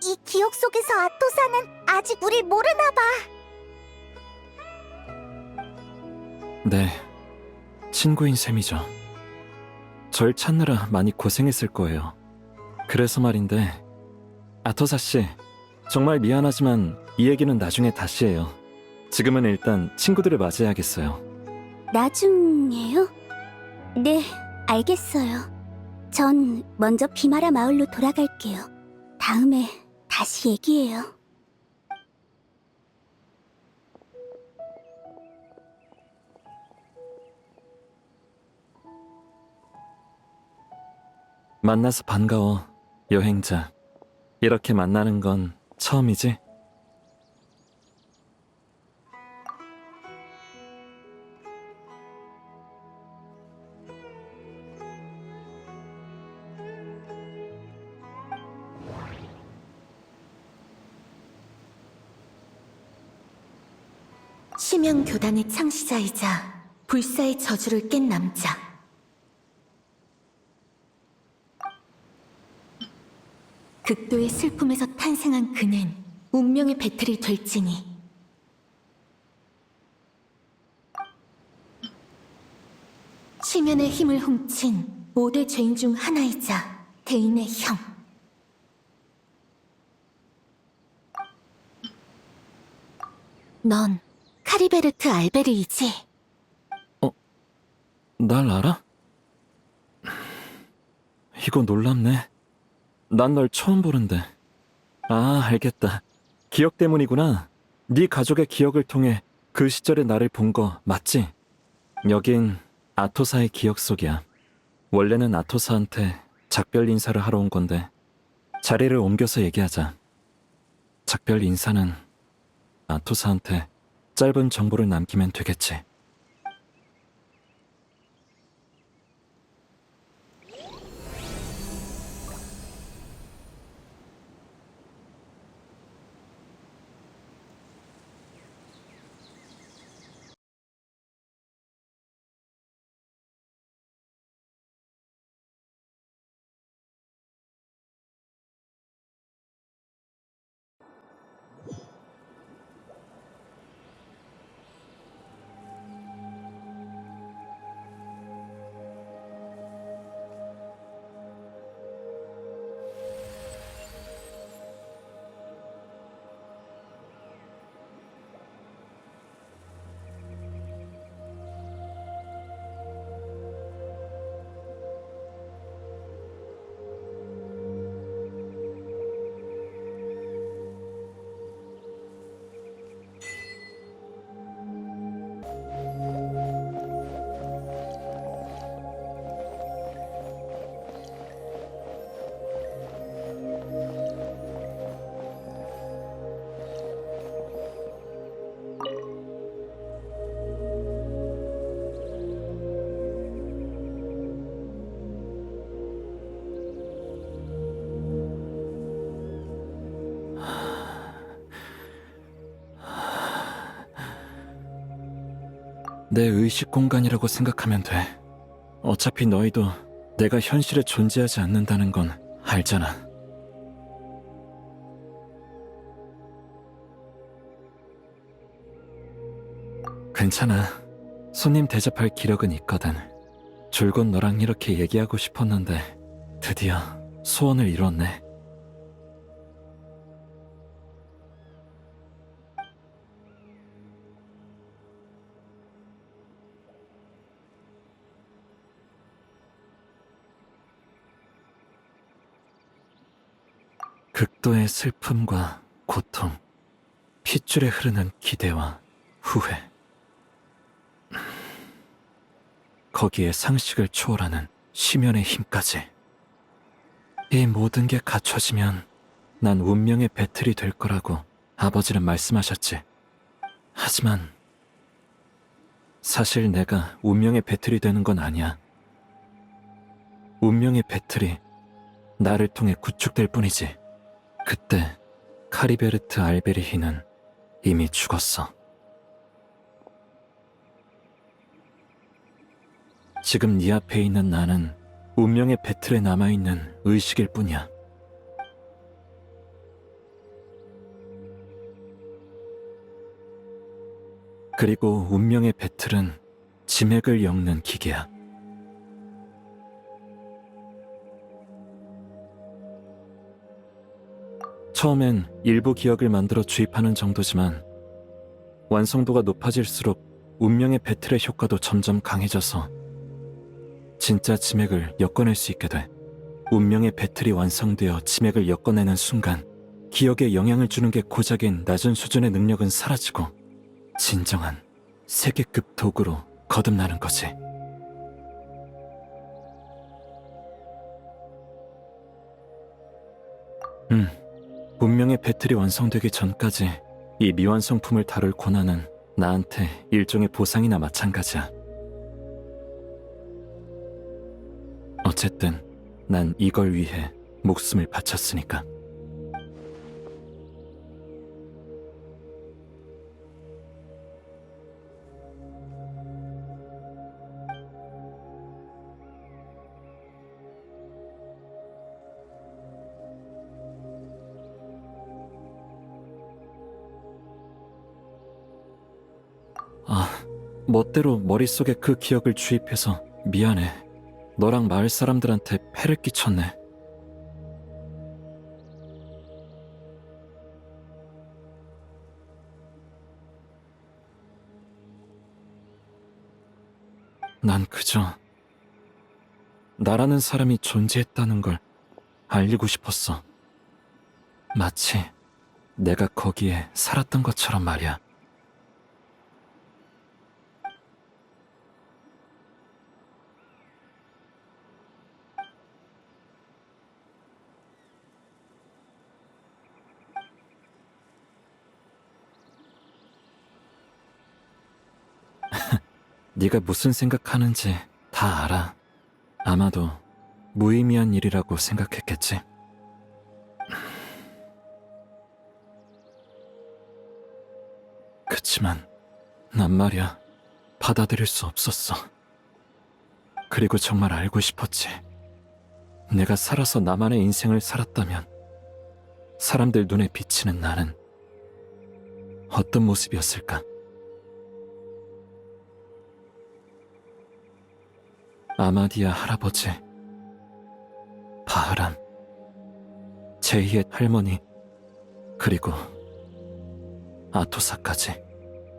이 기억 속에서 아토사는 아직 우릴 모르나 봐. 네, 친구인 셈이죠. 절 찾느라 많이 고생했을 거예요. 그래서 말인데, 아토사 씨, 정말 미안하지만 이 얘기는 나중에 다시 해요. 지금은 일단 친구들을 맞이해야겠어요. 나중에요? 네, 알겠어요. 전 먼저 비마라 마을로 돌아갈게요. 다음에 다시 얘기해요. 만나서 반가워, 여행자. 이렇게 만나는 건 처음이지? 심형 교단의 창시자이자 불사의 저주를 깬 남자. 극도의 슬픔에서 탄생한 그는 운명의 배틀이 될지니. 심연의 힘을 훔친 5대 죄인 중 하나이자 대인의 형. 넌 카리베르트 알베르이지? 날 알아? 이거 놀랍네. 난 널 처음 보는데. 아, 알겠다. 기억 때문이구나. 네 가족의 기억을 통해 그 시절의 나를 본 거 맞지? 여긴 아토사의 기억 속이야. 원래는 아토사한테 작별 인사를 하러 온 건데 자리를 옮겨서 얘기하자. 작별 인사는 아토사한테 짧은 정보를 남기면 되겠지. 내 의식 공간이라고 생각하면 돼. 어차피 너희도 내가 현실에 존재하지 않는다는 건 알잖아. 괜찮아. 손님 대접할 기력은 있거든. 줄곧 너랑 이렇게 얘기하고 싶었는데 드디어 소원을 이뤘네. 극도의 슬픔과 고통, 핏줄에 흐르는 기대와 후회. 거기에 상식을 초월하는 심연의 힘까지. 이 모든 게 갖춰지면 난 운명의 배틀이 될 거라고 아버지는 말씀하셨지. 하지만 사실 내가 운명의 배틀이 되는 건 아니야. 운명의 배틀이 나를 통해 구축될 뿐이지. 그때 카리베르트 알베리히는 이미 죽었어. 지금 네 앞에 있는 나는 운명의 배틀에 남아있는 의식일 뿐이야. 그리고 운명의 배틀은 지맥을 엮는 기계야. 처음엔 일부 기억을 만들어 주입하는 정도지만 완성도가 높아질수록 운명의 배틀의 효과도 점점 강해져서 진짜 지맥을 엮어낼 수 있게 돼. 운명의 배틀이 완성되어 지맥을 엮어내는 순간 기억에 영향을 주는 게 고작인 낮은 수준의 능력은 사라지고 진정한 세계급 도구로 거듭나는 거지. 운명의 배틀이 완성되기 전까지 이 미완성품을 다룰 고난은 나한테 일종의 보상이나 마찬가지야. 어쨌든 난 이걸 위해 목숨을 바쳤으니까. 멋대로 머릿속에 그 기억을 주입해서 미안해. 너랑 마을 사람들한테 폐를 끼쳤네. 난 그저 나라는 사람이 존재했다는 걸 알리고 싶었어. 마치 내가 거기에 살았던 것처럼 말이야. 네가 무슨 생각하는지 다 알아. 아마도 무의미한 일이라고 생각했겠지. 그치만 난 말이야, 받아들일 수 없었어. 그리고 정말 알고 싶었지. 내가 살아서 나만의 인생을 살았다면 사람들 눈에 비치는 나는 어떤 모습이었을까? 아마디아 할아버지, 바흐람, 제2의 할머니, 그리고 아토사까지.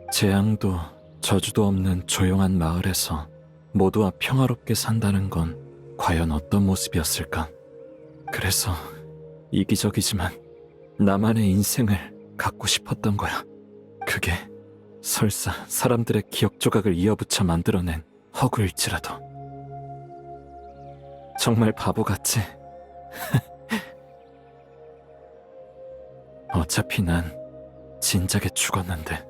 재앙도 저주도 없는 조용한 마을에서 모두와 평화롭게 산다는 건 과연 어떤 모습이었을까? 그래서 이기적이지만 나만의 인생을 갖고 싶었던 거야. 그게 설사 사람들의 기억 조각을 이어붙여 만들어낸 허구일지라도. 정말 바보같지? 어차피 난 진작에 죽었는데.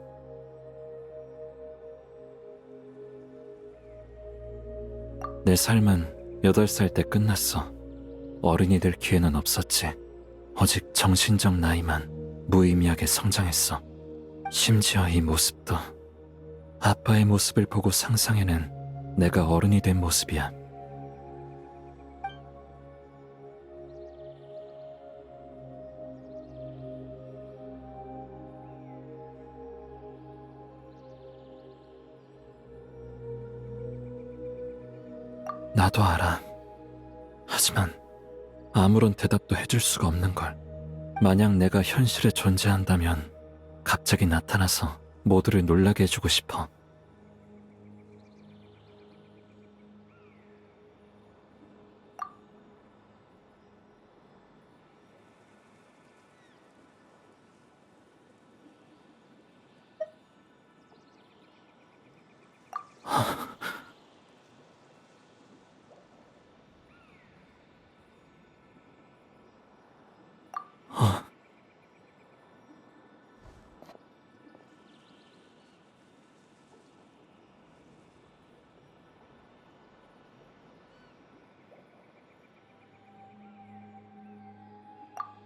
내 삶은 8살 때 끝났어. 어른이 될 기회는 없었지. 오직 정신적 나이만 무의미하게 성장했어. 심지어 이 모습도 아빠의 모습을 보고 상상해낸 내가 어른이 된 모습이야. 나도 알아. 하지만 아무런 대답도 해줄 수가 없는 걸. 만약 내가 현실에 존재한다면 갑자기 나타나서 모두를 놀라게 해주고 싶어.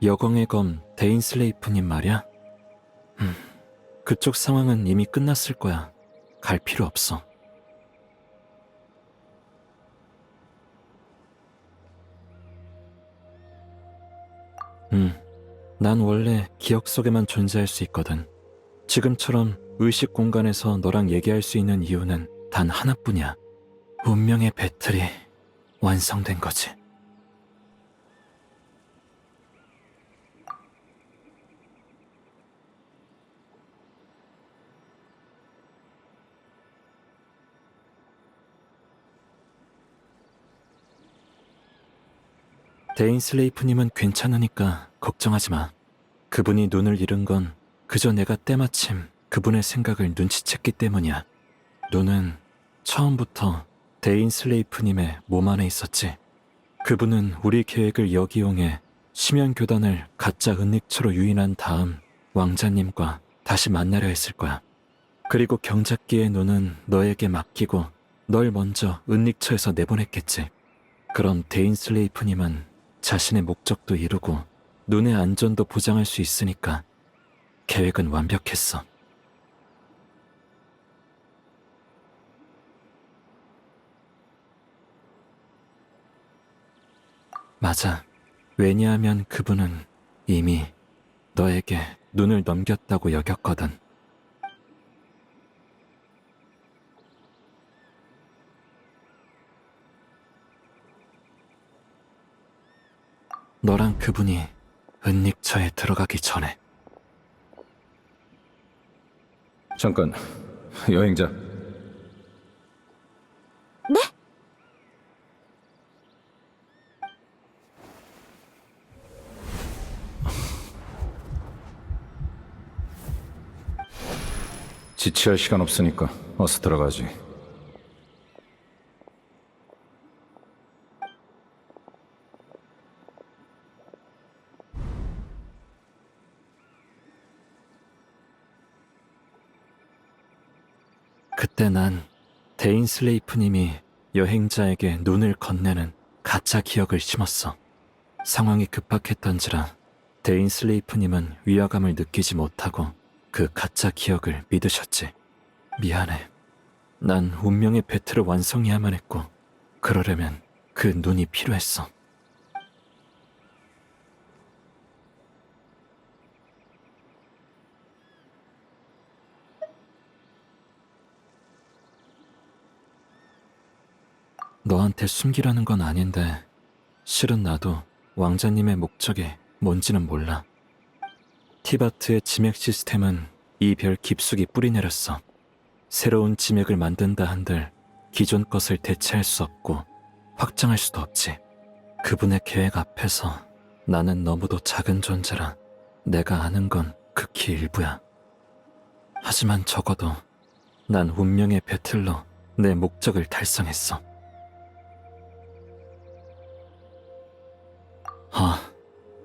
여공의 검 데인슬레이프님 말이야? 그쪽 상황은 이미 끝났을 거야. 갈 필요 없어. 난 원래 기억 속에만 존재할 수 있거든. 지금처럼 의식 공간에서 너랑 얘기할 수 있는 이유는 단 하나뿐이야. 운명의 배틀이 완성된 거지. 데인슬레이프님은 괜찮으니까 걱정하지 마. 그분이 눈을 잃은 건 그저 내가 때마침 그분의 생각을 눈치챘기 때문이야. 눈은 처음부터 데인슬레이프님의 몸 안에 있었지. 그분은 우리 계획을 역이용해 심연교단을 가짜 은닉처로 유인한 다음 왕자님과 다시 만나려 했을 거야. 그리고 경작기의 눈은 너에게 맡기고 널 먼저 은닉처에서 내보냈겠지. 그럼 데인슬레이프님은 자신의 목적도 이루고 눈의 안전도 보장할 수 있으니까 계획은 완벽했어. 맞아. 왜냐하면 그분은 이미 너에게 눈을 넘겼다고 여겼거든. 너랑 그분이 은닉처에 들어가기 전에. 잠깐, 여행자. 지체할 시간 없으니까 어서 들어가지. 그때 난 데인 슬레이프님이 여행자에게 눈을 건네는 가짜 기억을 심었어. 상황이 급박했던지라 데인 슬레이프님은 위화감을 느끼지 못하고 그 가짜 기억을 믿으셨지. 미안해. 난 운명의 배틀을 완성해야만 했고 그러려면 그 눈이 필요했어. 너한테 숨기라는 건 아닌데 실은 나도 왕자님의 목적이 뭔지는 몰라. 티바트의 지맥 시스템은 이 별 깊숙이 뿌리내렸어. 새로운 지맥을 만든다 한들 기존 것을 대체할 수 없고 확장할 수도 없지. 그분의 계획 앞에서 나는 너무도 작은 존재라 내가 아는 건 극히 일부야. 하지만 적어도 난 운명의 배틀로 내 목적을 달성했어.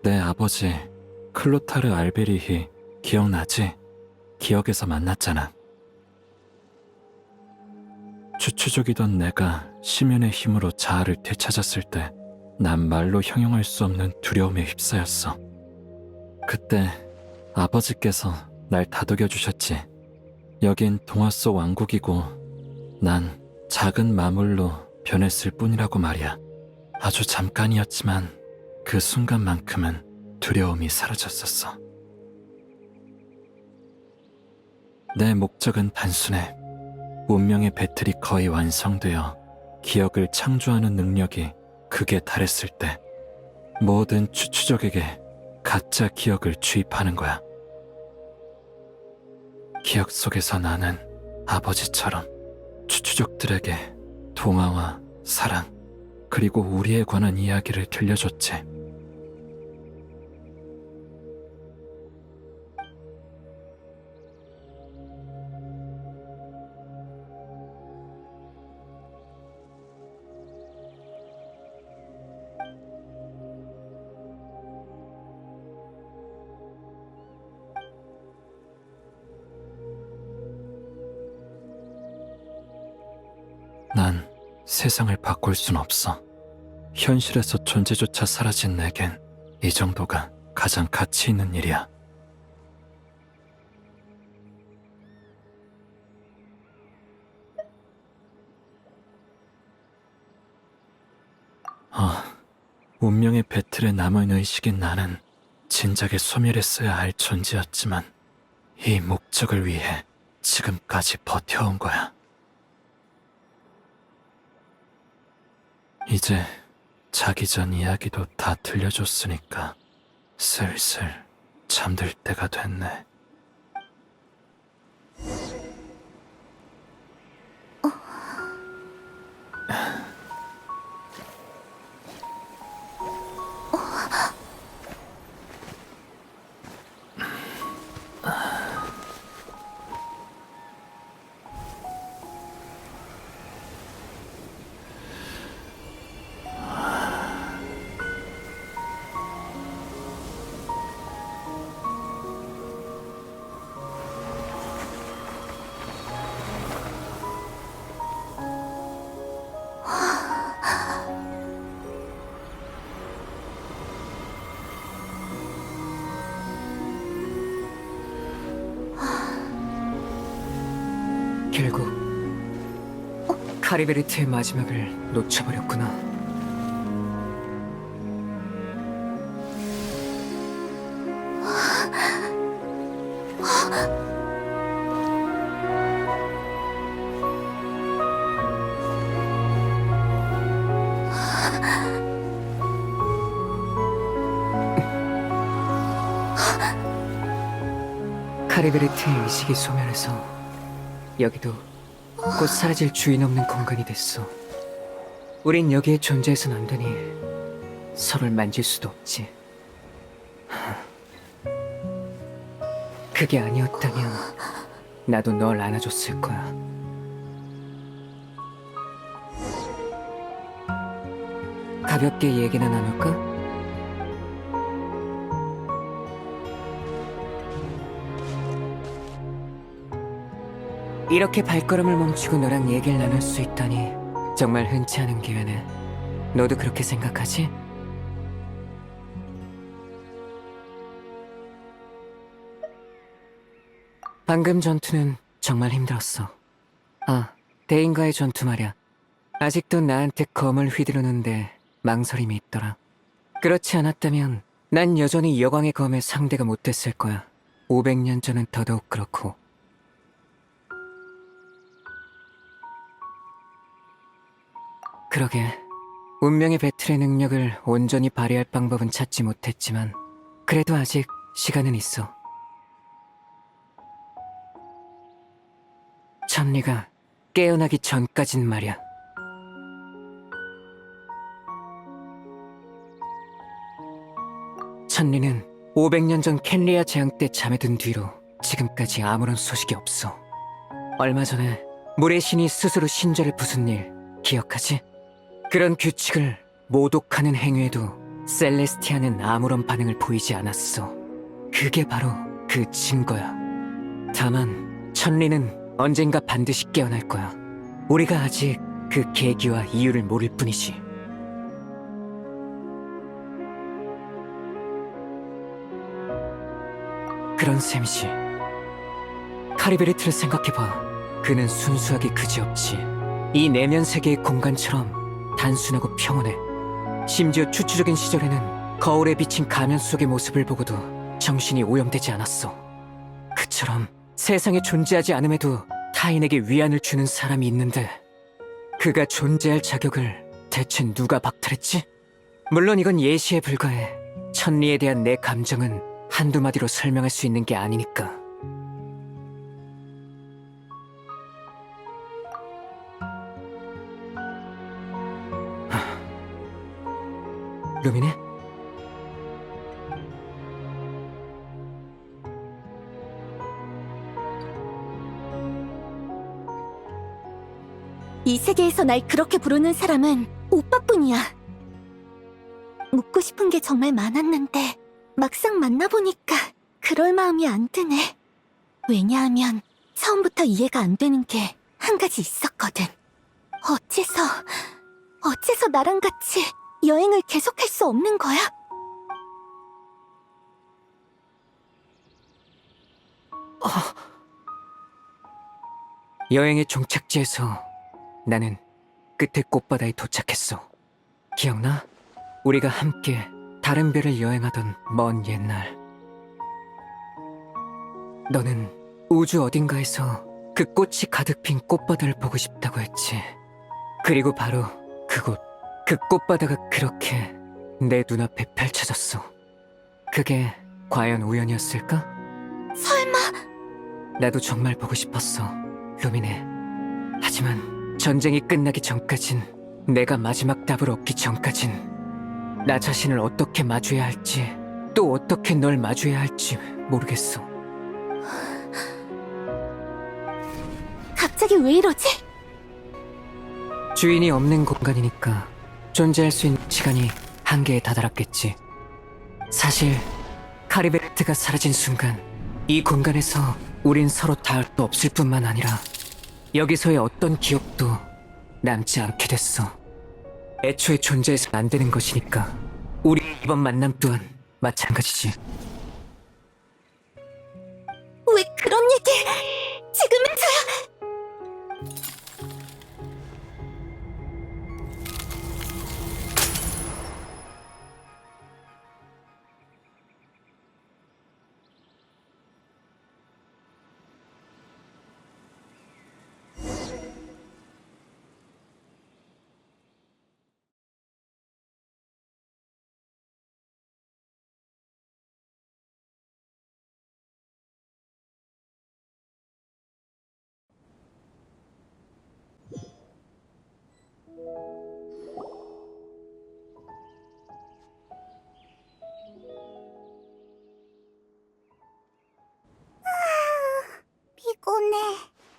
내 아버지 클로타르 알베리히 기억나지? 기억에서 만났잖아. 추추족이던 내가 심연의 힘으로 자아를 되찾았을 때 난 말로 형용할 수 없는 두려움에 휩싸였어. 그때 아버지께서 날 다독여 주셨지. 여긴 동화 속 왕국이고 난 작은 마물로 변했을 뿐이라고 말이야. 아주 잠깐이었지만 그 순간만큼은 두려움이 사라졌었어. 내 목적은 단순해. 운명의 배틀이 거의 완성되어 기억을 창조하는 능력이 극에 달했을 때 모든 추추족에게 가짜 기억을 주입하는 거야. 기억 속에서 나는 아버지처럼 추추족들에게 동화와 사랑 그리고 우리에 관한 이야기를 들려줬지. 난 세상을 바꿀 순 없어. 현실에서 존재조차 사라진 내겐 이 정도가 가장 가치 있는 일이야. 운명의 배틀에 남은 의식인 나는 진작에 소멸했어야 할 존재였지만 이 목적을 위해 지금까지 버텨온 거야. 이제 자기 전 이야기도 다 들려줬으니까 슬슬 잠들 때가 됐네. 결국 카리베르트의 마지막을 놓쳐버렸구나. 카리베르트의 의식이 소멸해서 여기도 곧 사라질 주인 없는 공간이 됐어. 우린 여기에 존재해선 안 되니 서로를 만질 수도 없지. 그게 아니었다면 나도 널 안아줬을 거야. 가볍게 얘기나 나눌까? 이렇게 발걸음을 멈추고 너랑 얘기를 나눌 수 있다니 정말 흔치 않은 기회네. 너도 그렇게 생각하지? 방금 전투는 정말 힘들었어. 아, 대인과의 전투 말이야. 아직도 나한테 검을 휘두르는데 망설임이 있더라. 그렇지 않았다면 난 여전히 여광의 검의 상대가 못 됐을 거야. 500년 전은 더더욱 그렇고. 그러게, 운명의 배틀의 능력을 온전히 발휘할 방법은 찾지 못했지만 그래도 아직 시간은 있어. 천리가 깨어나기 전까진 말이야. 천리는 500년 전 켄리아 재앙 때 잠에 든 뒤로 지금까지 아무런 소식이 없어. 얼마 전에 물의 신이 스스로 신전을 부순 일 기억하지? 그런 규칙을 모독하는 행위에도 셀레스티아는 아무런 반응을 보이지 않았어. 그게 바로 그 증거야. 다만 천리는 언젠가 반드시 깨어날 거야. 우리가 아직 그 계기와 이유를 모를 뿐이지. 그런 셈이지. 카리베르트를 생각해봐. 그는 순수하게 그지없지. 이 내면 세계의 공간처럼 단순하고 평온해. 심지어 추추적인 시절에는 거울에 비친 가면 속의 모습을 보고도 정신이 오염되지 않았어. 그처럼 세상에 존재하지 않음에도 타인에게 위안을 주는 사람이 있는데 그가 존재할 자격을 대체 누가 박탈했지? 물론 이건 예시에 불과해. 천리에 대한 내 감정은 한두 마디로 설명할 수 있는 게 아니니까. 루미네? 이 세계에서 날 그렇게 부르는 사람은 오빠뿐이야. 묻고 싶은 게 정말 많았는데 막상 만나보니까 그럴 마음이 안 드네. 왜냐하면 처음부터 이해가 안 되는 게 한 가지 있었거든. 어째서 나랑 같이 여행을 계속할 수 없는 거야? 여행의 종착지에서 나는 끝에 꽃바다에 도착했어. 기억나? 우리가 함께 다른 별을 여행하던 먼 옛날. 너는 우주 어딘가에서 그 꽃이 가득 핀 꽃바다를 보고 싶다고 했지. 그리고 바로 그곳, 그 꽃바다가 그렇게 내 눈앞에 펼쳐졌어. 그게 과연 우연이었을까? 설마 나도 정말 보고 싶었어, 루미네. 하지만 전쟁이 끝나기 전까진, 내가 마지막 답을 얻기 전까진 나 자신을 어떻게 마주해야 할지, 또 어떻게 널 마주해야 할지 모르겠어. 갑자기 왜 이러지? 주인이 없는 공간이니까 존재할 수 있는 시간이 한계에 다다랐겠지. 사실 카리베르트가 사라진 순간 이 공간에서 우린 서로 닿을 수 없을 뿐만 아니라 여기서의 어떤 기억도 남지 않게 됐어. 애초에 존재해서는 안 되는 것이니까. 우리 이번 만남 또한 마찬가지지. 왜 그런 얘기 지금부터야?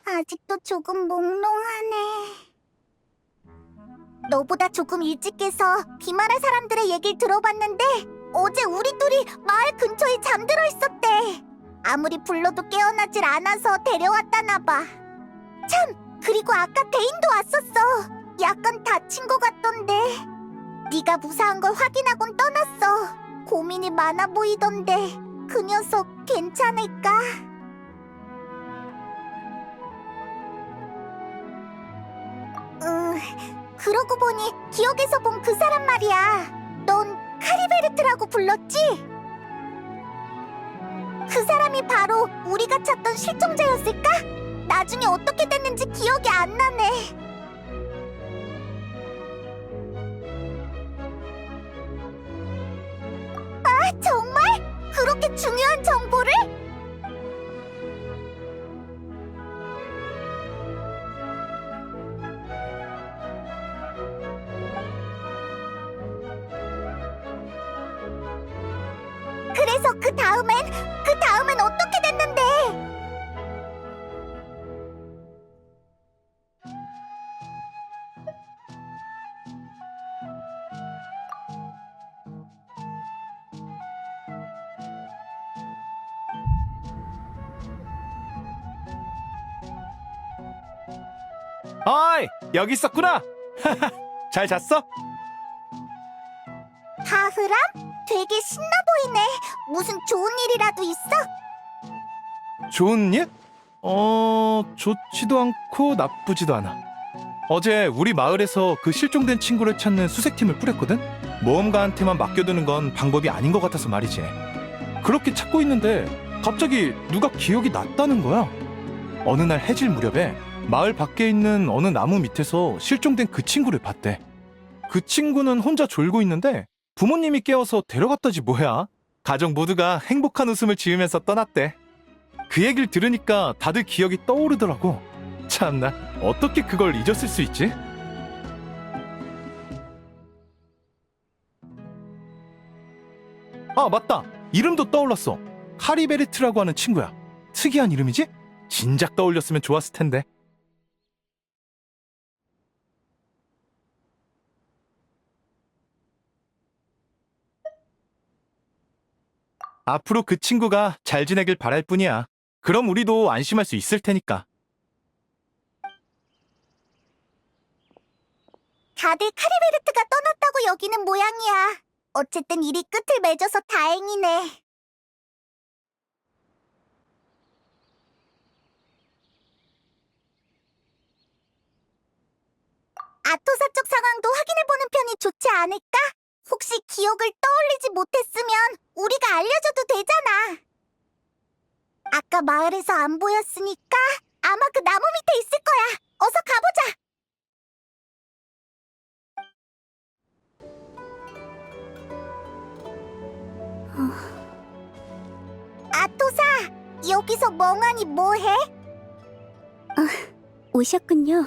아직도 조금 몽롱하네. 너보다 조금 일찍 깨서 비마라 사람들의 얘기를 들어봤는데 어제 우리 둘이 마을 근처에 잠들어 있었대. 아무리 불러도 깨어나질 않아서 데려왔다나 봐. 참, 그리고 아까 대인도 왔었어. 약간 다친 것 같던데. 네가 무사한 걸 확인하곤 떠났어. 고민이 많아 보이던데 그 녀석 괜찮을까? 그러고 보니 기억에서 본 그 사람 말이야. 넌 카리베르트라고 불렀지? 그 사람이 바로 우리가 찾던 실종자였을까? 나중에 어떻게 됐는지 기억이 안 나네. 아, 정말? 그렇게 중요한 정보를? 그래서 그 다음엔 어떻게 됐는데? 어이, 여기 있었구나. 잘 잤어? 다흐람? 되게 신나 보이네. 무슨 좋은 일이라도 있어? 좋은 일? 좋지도 않고 나쁘지도 않아. 어제 우리 마을에서 그 실종된 친구를 찾는 수색팀을 꾸렸거든? 모험가한테만 맡겨두는 건 방법이 아닌 것 같아서 말이지. 그렇게 찾고 있는데 갑자기 누가 기억이 났다는 거야. 어느 날 해질 무렵에 마을 밖에 있는 어느 나무 밑에서 실종된 그 친구를 봤대. 그 친구는 혼자 졸고 있는데 부모님이 깨워서 데려갔다지 뭐야. 가족 모두가 행복한 웃음을 지으면서 떠났대. 그 얘기를 들으니까 다들 기억이 떠오르더라고. 참나, 어떻게 그걸 잊었을 수 있지? 아, 맞다. 이름도 떠올랐어. 카리베르트라고 하는 친구야. 특이한 이름이지? 진작 떠올렸으면 좋았을 텐데. 앞으로 그 친구가 잘 지내길 바랄 뿐이야. 그럼 우리도 안심할 수 있을 테니까. 다들 카리베르트가 떠났다고 여기는 모양이야. 어쨌든 일이 끝을 맺어서 다행이네. 아토사 쪽 상황도 확인해보는 편이 좋지 않을까? 혹시 기억을 떠올리지 못했으면 우리가 알려줘도 되잖아. 아까 마을에서 안 보였으니까 아마 그 나무 밑에 있을 거야. 어서 가보자. 아토사, 여기서 멍하니 뭐해? 오셨군요.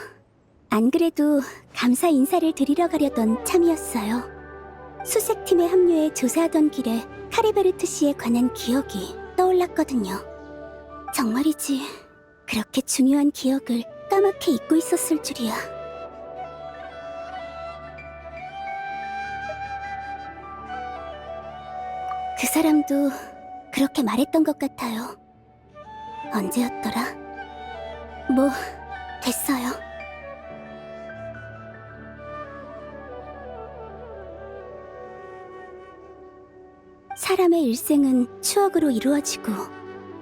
안 그래도 감사 인사를 드리러 가려던 참이었어요. 수색팀에 합류해 조사하던 길에 카리베르트 씨에 관한 기억이 떠올랐거든요. 정말이지, 그렇게 중요한 기억을 까맣게 잊고 있었을 줄이야. 그 사람도 그렇게 말했던 것 같아요. 언제였더라? 뭐, 됐어요. 사람의 일생은 추억으로 이루어지고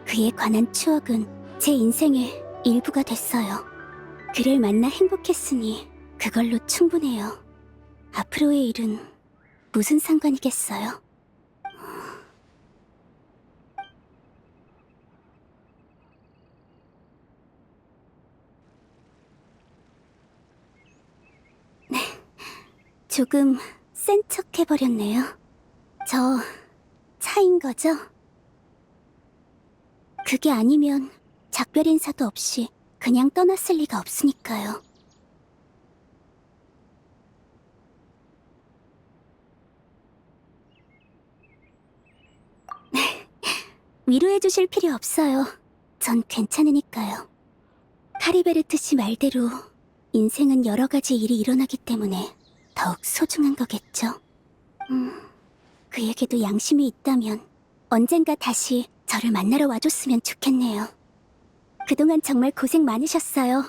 그에 관한 추억은 제 인생의 일부가 됐어요. 그를 만나 행복했으니 그걸로 충분해요. 앞으로의 일은 무슨 상관이겠어요? 네, 조금 센 척 해버렸네요. 저 차인 거죠? 그게 아니면 작별 인사도 없이 그냥 떠났을 리가 없으니까요. 위로해 주실 필요 없어요. 전 괜찮으니까요. 카리베르트 씨 말대로 인생은 여러 가지 일이 일어나기 때문에 더욱 소중한 거겠죠. 그에게도 양심이 있다면 언젠가 다시 저를 만나러 와줬으면 좋겠네요. 그동안 정말 고생 많으셨어요.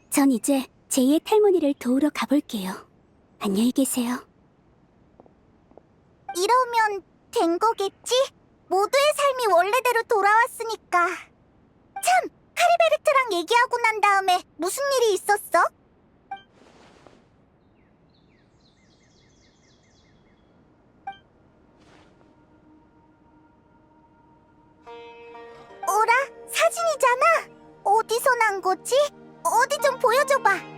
전 이제 제2의 탈모니를 도우러 가볼게요. 안녕히 계세요. 이러면 된 거겠지? 모두의 삶이 원래대로 돌아왔으니까. 참! 카리베르트랑 얘기하고 난 다음에 무슨 일이 있었어? 어라? 사진이잖아? 어디서 난 거지? 어디 좀 보여줘봐.